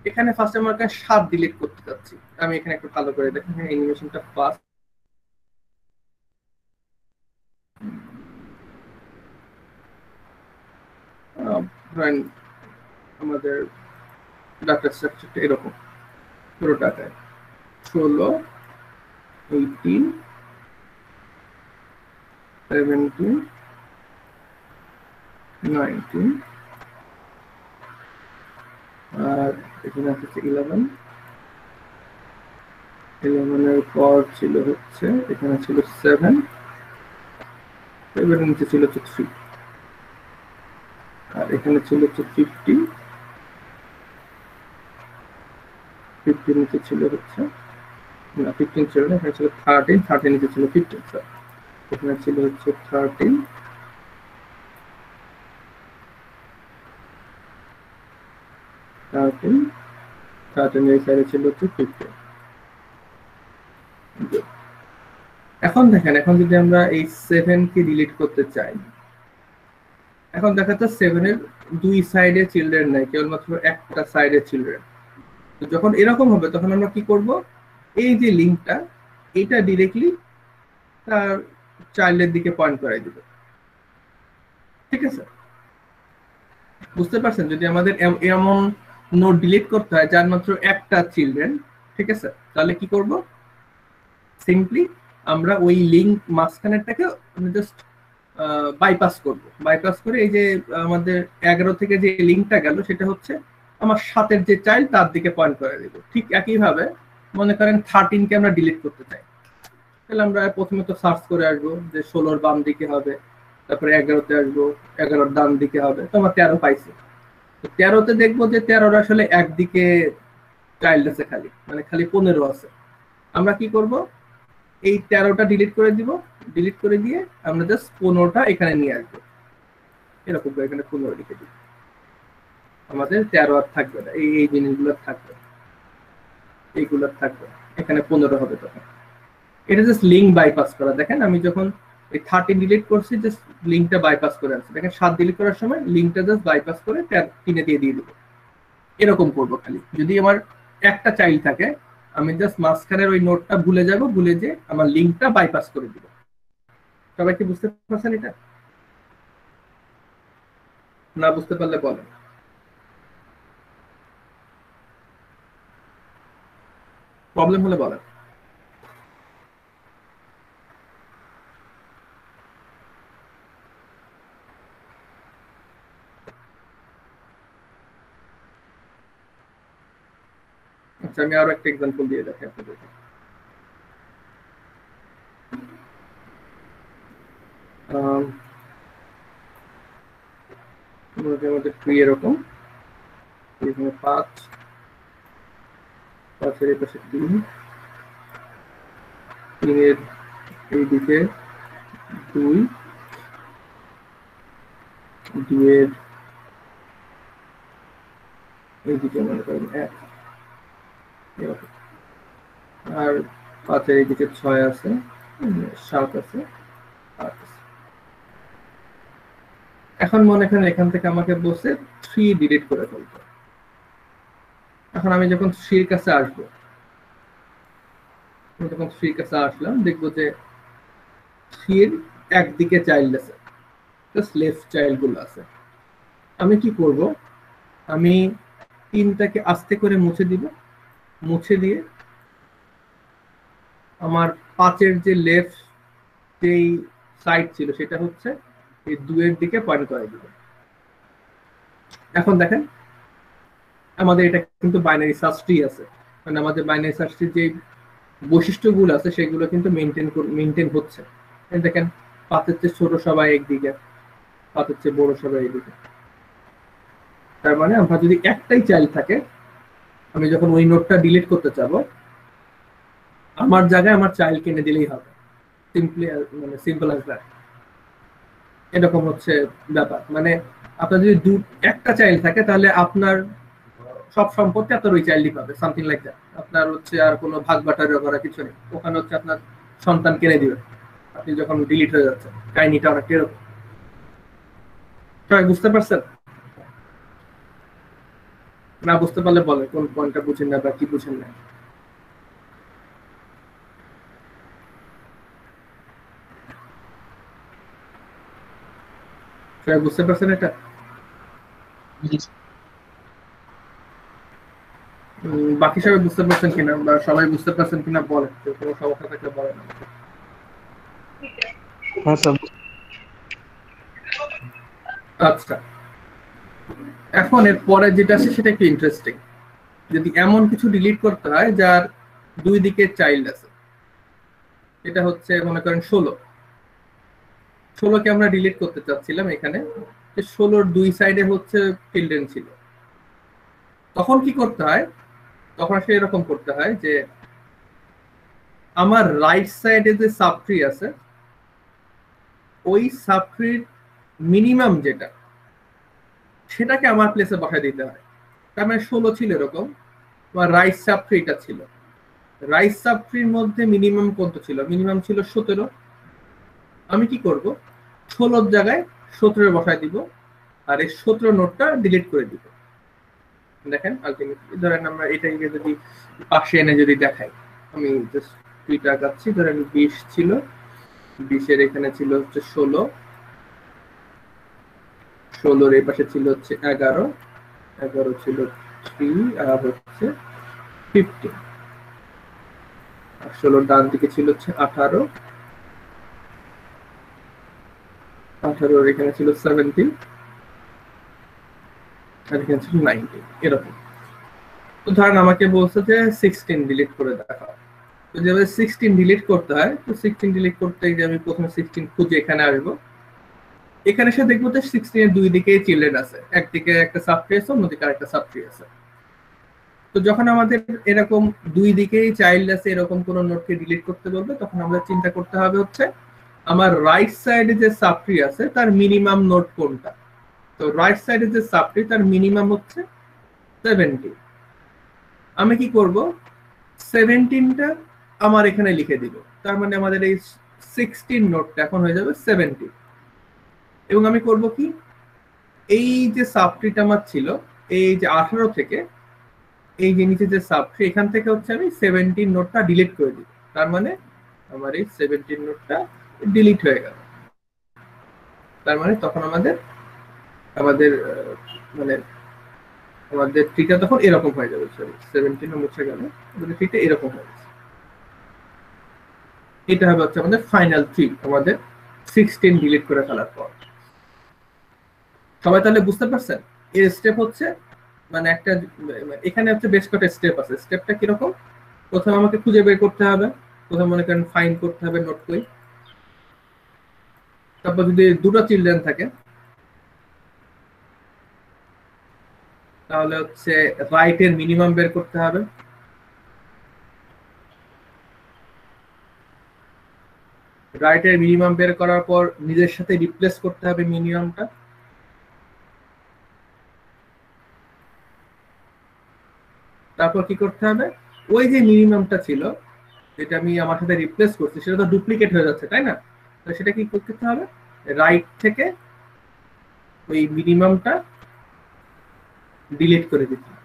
এখানে ফার্স্ট আমার 7 ডিলিট করতে যাচ্ছি, আমি এখানে একটু ভালো করে দেখেন অ্যানিমেশনটা ফাস্ট। আমাদের ডাটা স্ট্রাকচারটা এরকম, পুরো ডাটায় 16, 18, 17, 19, আর এখানে হচ্ছে 11, 11 এর পর ছিল হচ্ছে এখানে ছিল 7, 7 এর নিচে ছিল হচ্ছে 3, আর এখানে ছিল হচ্ছে 50, 50 নিচে ছিল হচ্ছে না 15 ছিল না, এখানে ছিল 13, 13 নিচে ছিল 15 স্যার, এখানে ছিল হচ্ছে 13, 13 এই সাইডে ছিল হচ্ছে 15। এখন দেখেন, এখন যদি আমরা এই 7 কে ডিলিট করতে চাই, এখন দেখা যাচ্ছে 7 এর দুই সাইডে চিলড্রেন নাই, কেবলমাত্র একটা সাইডে চিলড্রেন। তো যখন এরকম হবে তখন আমরা কি করব, এই যে লিঙ্কটা এটা ডিরেক্টলি তার চাইল্ডের দিকে পয়েন্ট করাই দিব। ঠিক আছে, বুঝতে পারছেন? যদি আমাদের এমন নোড ডিলিট করতে হয় যার মাত্র একটা চিলড্রেন, ঠিক আছে, তাহলে কি করব, সিম্পলি আমরা ওই লিঙ্ক মাঝখানেরটাকে জাস্ট বাইপাস করব। বাইপাস করে এই যে আমাদের 11 থেকে যে লিঙ্কটা গেল সেটা হচ্ছে আমার 7 যে চাইল্ড তার দিকে পয়েন্ট করে দেব। ঠিক একইভাবে মনে করেন 13 কে আমরা ডিলিট করতে চাই, তাহলে আমরা প্রথমে তো সার্চ করে আসবো যে 16 বাম দিকে হবে, তারপরে 11 আসবো, 11 ডান দিকে হবে, তো আমরা 13 পাইছি। 13 দেখবো যে 13 আসলে একদিকে চাইল্ড আছে, খালি মানে খালি 15 আছে। আমরা কি করব, এই 13টা ডিলিট করে দিব, ডিলিট করে দিয়ে আমরা জাস্ট 15টা এখানে নিয়ে আসবো, এরকম করে এখানে 15 লিখে দিব, আমাদের 13 আর থাকবে না, এই জিনিসগুলো থাকবে, এইগুলো থাকবে, এখানে 15 হবে তখন। এটা জাস্ট লিঙ্ক বাইপাস করা। দেখেন আমি যখন এই 13 ডিলিট করছি, জাস্ট লিঙ্কটা বাইপাস করে আনছি। দেখেন 7 ডিলিট করার সময় লিঙ্কটা জাস্ট বাইপাস করে 3 দিয়ে দেবো। এরকম করবো খালি। যদি আমার একটা চাইল্ড থাকে, আমি জাস্ট মাঝখানের ওই নোটটা ভুলে যাব, ভুলে যে আমার লিঙ্কটা বাইপাস করে দিব। সবাই কি বুঝতে পারছেন এটা? না বুঝতে পারলে বলেন। প্রবলেম হলে বলেন। আচ্ছা, আমি আরো একটা এক্সাম্পল দিয়ে দেখি আপনাদের। আমাদের ট্রি এরকম, এখানে 5, 5 এর পাশে 3, 3 এর এইদিকে 2, 2 এর এইদিকে মনে করেন 1, আর 5 এর এইদিকে 6 আছে, 7 আছে, 8 আছে। এখন মনে করেন এখান থেকে আমাকে বলছে 3 ডিলিট করে ফেলতে। এখন আমি যখন 3 এর কাছে আসবো, যখন 3 এর কাছে আসলাম, দেখবো যে 3 এর একদিকে চাইল্ড আছে, জাস্ট লেফট চাইল্ড গুলো আছে। আমি কি করব, আমি 3টাকে আস্তে করে মুছে দিব, মুছে দিয়ে আমার 5 এর যে লেফট যেই সাইড ছিল সেটা হচ্ছে এই 2 এর দিকে পয়েন্ট করে দিব। এখন দেখেন আমাদের এটা কিন্তু বাইনারি সার্চ ট্রি আছে, মানে আমাদের বাইনারি সার্চ ট্রির যে বৈশিষ্ট্যগুলো আছে সেগুলো কিন্তু মেনটেন হচ্ছে। দেখেন 5 এর চেয়ে ছোট সবাই একদিকে, 5 এর চেয়ে বড় সবাই এইদিকে। তার মানে আমরা যদি একটাই চাইল্ড থাকে, আমি যখন ওই নোটটা ডিলিট করতে চাবো, আমার জায়গায় আমার চাইল্ড কিনে দিলেই হবে। সিম্পলি, মানে সিম্পল অ্যাজ দ্যাট। এরকম হচ্ছে ব্যাপার। মানে আপনার যদি একটা চাইল্ড থাকে, তাহলে আপনার সব সম্পত্তি আপনার ওই চাইল্ডই পাবে, সামথিং লাইক দ্যাট। আপনার হচ্ছে আর কোনো ভাগ বাটারি করা কিছু নেই, ওখানে হচ্ছে আপনার সন্তান কিনে দিবে আপনি যখন ডিলিট হয়ে যাচ্ছে। কাহিনীটা অনেকটা এরকম। সবাই বুঝতে পারছেন? না বুঝতে পারলে বলে কোন পয়েন্টটা বুঝেন না বা কি বুঝেন না। সবাই বুঝতে পারছেন এটা? বাকি সবাই বুঝতে পারছেন কিনা, বা সবাই বুঝতে পারছেন কিনা বলে, কোনো সমস্যা থাকলে বলেন। আচ্ছা, এখন এর পরে যেটা আছে সেটা একটু ইন্টারেস্টিং। যদি এমন কিছু ডিলিট করতে হয় যার দুই দিকে চাইল্ড আছে, এটা হচ্ছে মনে করেন 16কে আমরা ডিলিট করতে চাচ্ছিলাম এখানে, যে 16-র দুই সাইডে হচ্ছে চিলড্রেন ছিল। তখন কি করতে হয়, তখন আসলে এরকম করতে হয় যে আমার রাইট সাইডে যে সাবট্রি আছে ওই সাবট্রির মিনিমাম যেটা সেটাকে আমার প্লেসে বসায় দিতে হয়। তার মানে 16 ছিল এরকম, আমার রাইট সাবট্রিটা ছিল, রাইট সাবট্রির মধ্যে মিনিমাম কত ছিল, মিনিমাম ছিল 17। আমি কি করব, 16-র জায়গায় 17 বসায় দিব আর এই 17 নোটটা ডিলিট করে দিব। দেখেন আলটিমেটলি ধরেন আমরা এটাকে যদি পাশে এনে যদি দেখাই, আমি জাস্ট দুইটা আগাচ্ছি, ধরেন 20 ছিল, 20-এর এখানে ছিল হচ্ছে 16, 16-র এই পাশে ছিল হচ্ছে 11, 11 ছিল 3 আর হচ্ছে 15, আর 16-র ডান দিকে ছিল হচ্ছে 18, 18-র এখানে ছিল 17 আর এখানে ছিল 19, এরকম। তো ধরেন আমাকে বলছে যে 16 ডিলিট করে দেখাও। তো যেভাবে 16 ডিলিট করতে হয়, তো 16 ডিলিট করতে গিয়ে আমি প্রথমে 16 খুঁজে এখানে আসবো, এখানে এসে দেখবো যে 16-এর দুই দিকেই চিলড্রেন আছে, একদিকে একটা সাবট্রি আছে, অন্যদিকে আরেকটা সাবট্রি আছে। তো যখন আমাদের এরকম দুই দিকেই চাইল্ড আছে এরকম কোন নোটকে ডিলিট করতে বলবে, তখন আমরা চিন্তা করতে হবে হচ্ছে আমার রাইট সাইডে যে সাবট্রি আছে তার মিনিমাম নোট কোনটা। তো রাইট সাইডে যে সাবট্রি তার মিনিমাম হচ্ছে 17। আমি কি করব, 17টা আমার এখানে লিখে দিব, তার মানে আমাদের এই 16 নোটটা এখন হয়ে যাবে 70। এবং আমি করব কি, এই যে সাবট্রিটা আমার ছিল এই যে 18 থেকে এই যে নিচে যে সাবট্রি এখান থেকে হচ্ছে আমি 17 নোটটা ডিলিট করে দিব, তার মানে আমার এই 17 নোটটা ডিলিট হয়ে গেল। তার মানে তখন আমাদের মানে আমাদের ট্রিটা তখন এরকম হয়ে যাবে, সরি 17 মুছে গেল, আমাদের ট্রিটা এরকম হয়ে গেছে। এটা হবে হচ্ছে আমাদের ফাইনাল ট্রি আমাদের 16 ডিলিট করে ফেলার পর। সবাই তাহলে বুঝতে পারছেন এর স্টেপ হচ্ছে মানে একটা, এখানে হচ্ছে বেশ কয়েকটা স্টেপ আছে। স্টেপটা কিরকম, প্রথমে আমাকে খুঁজে বের করতে হবে, প্রথমে মনে করেন ফাইন্ড করতে হবে নোট কই, তারপর যদি দুটো চিলড্রেন থাকে তাহলে হচ্ছে রাইটের মিনিমাম বের করতে হবে, রাইটের মিনিমাম বের করার পর নিজের সাথে রিপ্লেস করতে হবে মিনিমামটা, তারপর কি করতে হবে, ওই যে মিনিমামটা ছিল যেটা আমি আমার সাথে রিপ্লেস করছি সেটা তো ডুপ্লিকেট হয়ে যাচ্ছে তাই না, তো সেটা কি করতে হবে, রাইট থেকে ওই মিনিমামটা ডিলিট করে দিতে হবে।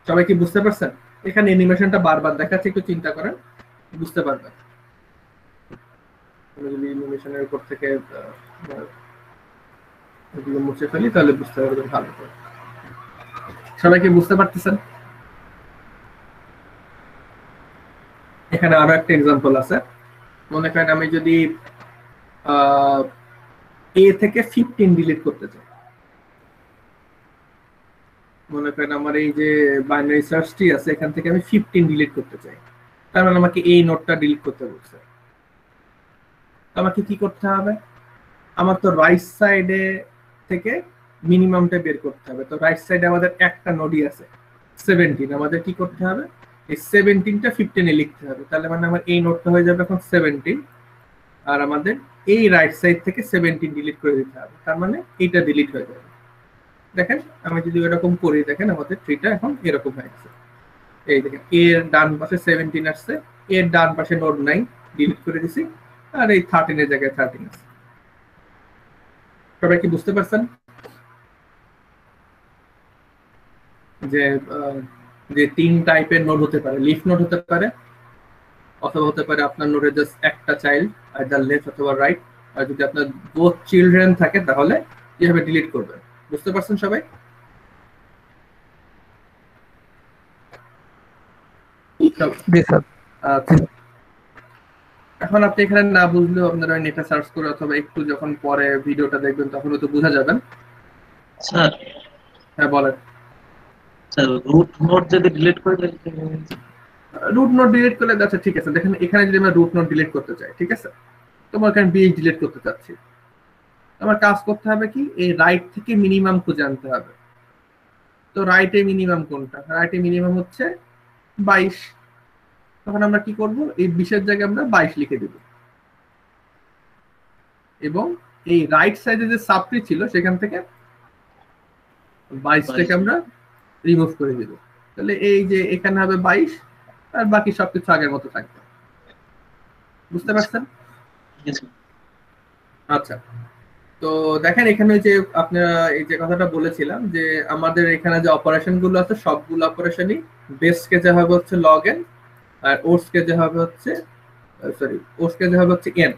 সবাই কি বুঝতে পারছেন? এখানে অ্যানিমেশনটা বারবার দেখাচ্ছে, একটু চিন্তা করেন বুঝতে পারবেন। আমি যদি অ্যানিমেশনের উপর থেকে এগুলো মুছে ফেলি তাহলে বুঝতে পারবেন ভালো করে। সবাই কি বুঝতে পারতেছেন? এখানে আরো একটা এক্সাম্পল আছে, মনে করেন আমি যদি এ থেকে 15 ডিলিট করতে চাই, মনে করেন আমার এই যে বাইনারি সার্চ ট্রি আছে এখান থেকে আমি 15 ডিলিট করতে চাই, তার মানে আমাকে এই নোটটা ডিলিট করতে বলছে। আমাকে কি করতে হবে, আমার তো রাইট সাইডে থেকে মিনিমামটা বের করতে হবে। তো রাইট সাইডে আমাদের একটা নোডই আছে 17, আমাদের কি করতে হবে, এই 17টা 15-এ লিখতে হবে, তাহলে মানে আমার এই নোটটা হয়ে যাবে এখন 17, আর আমাদের এই রাইট সাইড থেকে 17 ডিলিট করে দিতে হবে, তার মানে এইটা ডিলিট হয়ে যাবে। দেখেন আমি যদি এরকম করি, দেখেন আমাদের ট্রিটা এখন এরকম হয়ে গেছে। এই দেখেন এর ডান পাশে 17 আসছে, এর ডান পাশে নোড 9 ডিলিট করে দিছি, আর এই 13 এর জায়গায় 13 আছে। সবাই কি বুঝতে পারছেন যে যে 3 টাইপের নোড হতে পারে, লিফ নোড হতে পারে, অথবা হতে পারে আপনার নোডে জাস্ট একটা চাইল্ড আইদার লেফট অথবা রাইট, আর যদি আপনার বোথ চিলড্রেন থাকে তাহলে কিভাবে ডিলিট করবেন। বুঝতে পারছেন সবাই? আচ্ছা, এখন আপনি এখানে না বুঝলেও আপনারা নেটে সার্চ করে অথবা একটু যখন পরে ভিডিওটা দেখবেন তখন তো বোঝা যাবেন। স্যার হ্যাঁ বলেন। রুট নোট যদি ডিলিট করে দেয় রুট নোট ডিলিট করলে আচ্ছা ঠিক আছে, দেখেন এখানে যদি আমরা রুট নোট ডিলিট করতে চাই, ঠিক আছে, তোমার এখানে বিএইচ ডিলিট করতে চাচ্ছি, আমার কাজ করতে হবে কি, এই রাইট থেকে মিনিমাম খুঁজে আনতে হবে। তো রাইটে মিনিমাম কোনটা? রাইটে মিনিমাম হচ্ছে 22। তখন আমরা কি করব, এই 20-এর জায়গায় আমরা 22 লিখে দেব, এবং এই রাইট সাইডে যে সাবট্রি ছিল সেখান থেকে 22টাকে আমরা রিমুভ করে দেব। তাহলে এই যে এখানে হবে 22, আর বাকি সবকিছু আগের মতো থাকবে। বুঝতে পারছেন? আচ্ছা, তো দেখেন এখানে যে আপনারা এই যে কথাটা বলেছিলাম যে আমাদের এখানে যে অপারেশন গুলো আছে সবগুলো অপারেশনই বেস কেজে হবে হচ্ছে লগ এন, আর ওর্স কেজে হবে হচ্ছে এন।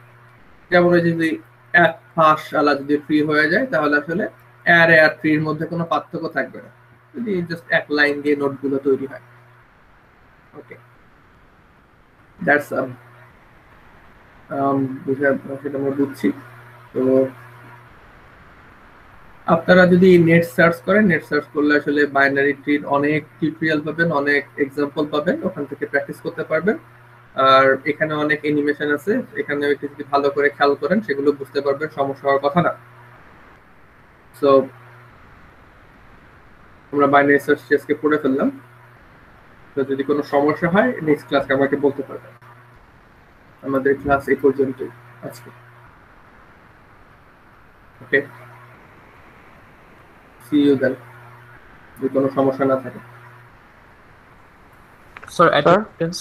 যেমন ওই যদি এক ফাঁস আলা যদি ফ্রি হয়ে যায় তাহলে আসলে অ্যারে আর ট্রির মধ্যে কোনো পার্থক্য থাকবে না, যদি জাস্ট এক লাইন দিয়ে নোটগুলো তৈরি হয়। ওকে, দ্যাটস সেটা আমরা বুঝছি। তো আপনারা যদি নেট সার্চ করেন, নেট সার্চ করলে আসলে বাইনারি ট্রির অনেক টিউটোরিয়াল পাবেন, অনেক এক্সাম্পল পাবেন, ওখান থেকে প্র্যাকটিস করতে পারবেন। আর এখানে অনেক অ্যানিমেশন আছে, এখানে একটু যদি ভালো করে খেয়াল করেন সেগুলো বুঝতে পারবেন, সমস্যা হওয়ার কথা না। সো আমরা বাইনারি সার্চ আজকে পড়ে ফেললাম। তো যদি কোনো সমস্যা হয় নেক্সট ক্লাসে আমাকে বলতে পারবেন। আমাদের ক্লাস এই পর্যন্তই আজকে। ওকে, সি ইউ দেন, যদি কোনো সমস্যা না থাকে। Sir attendance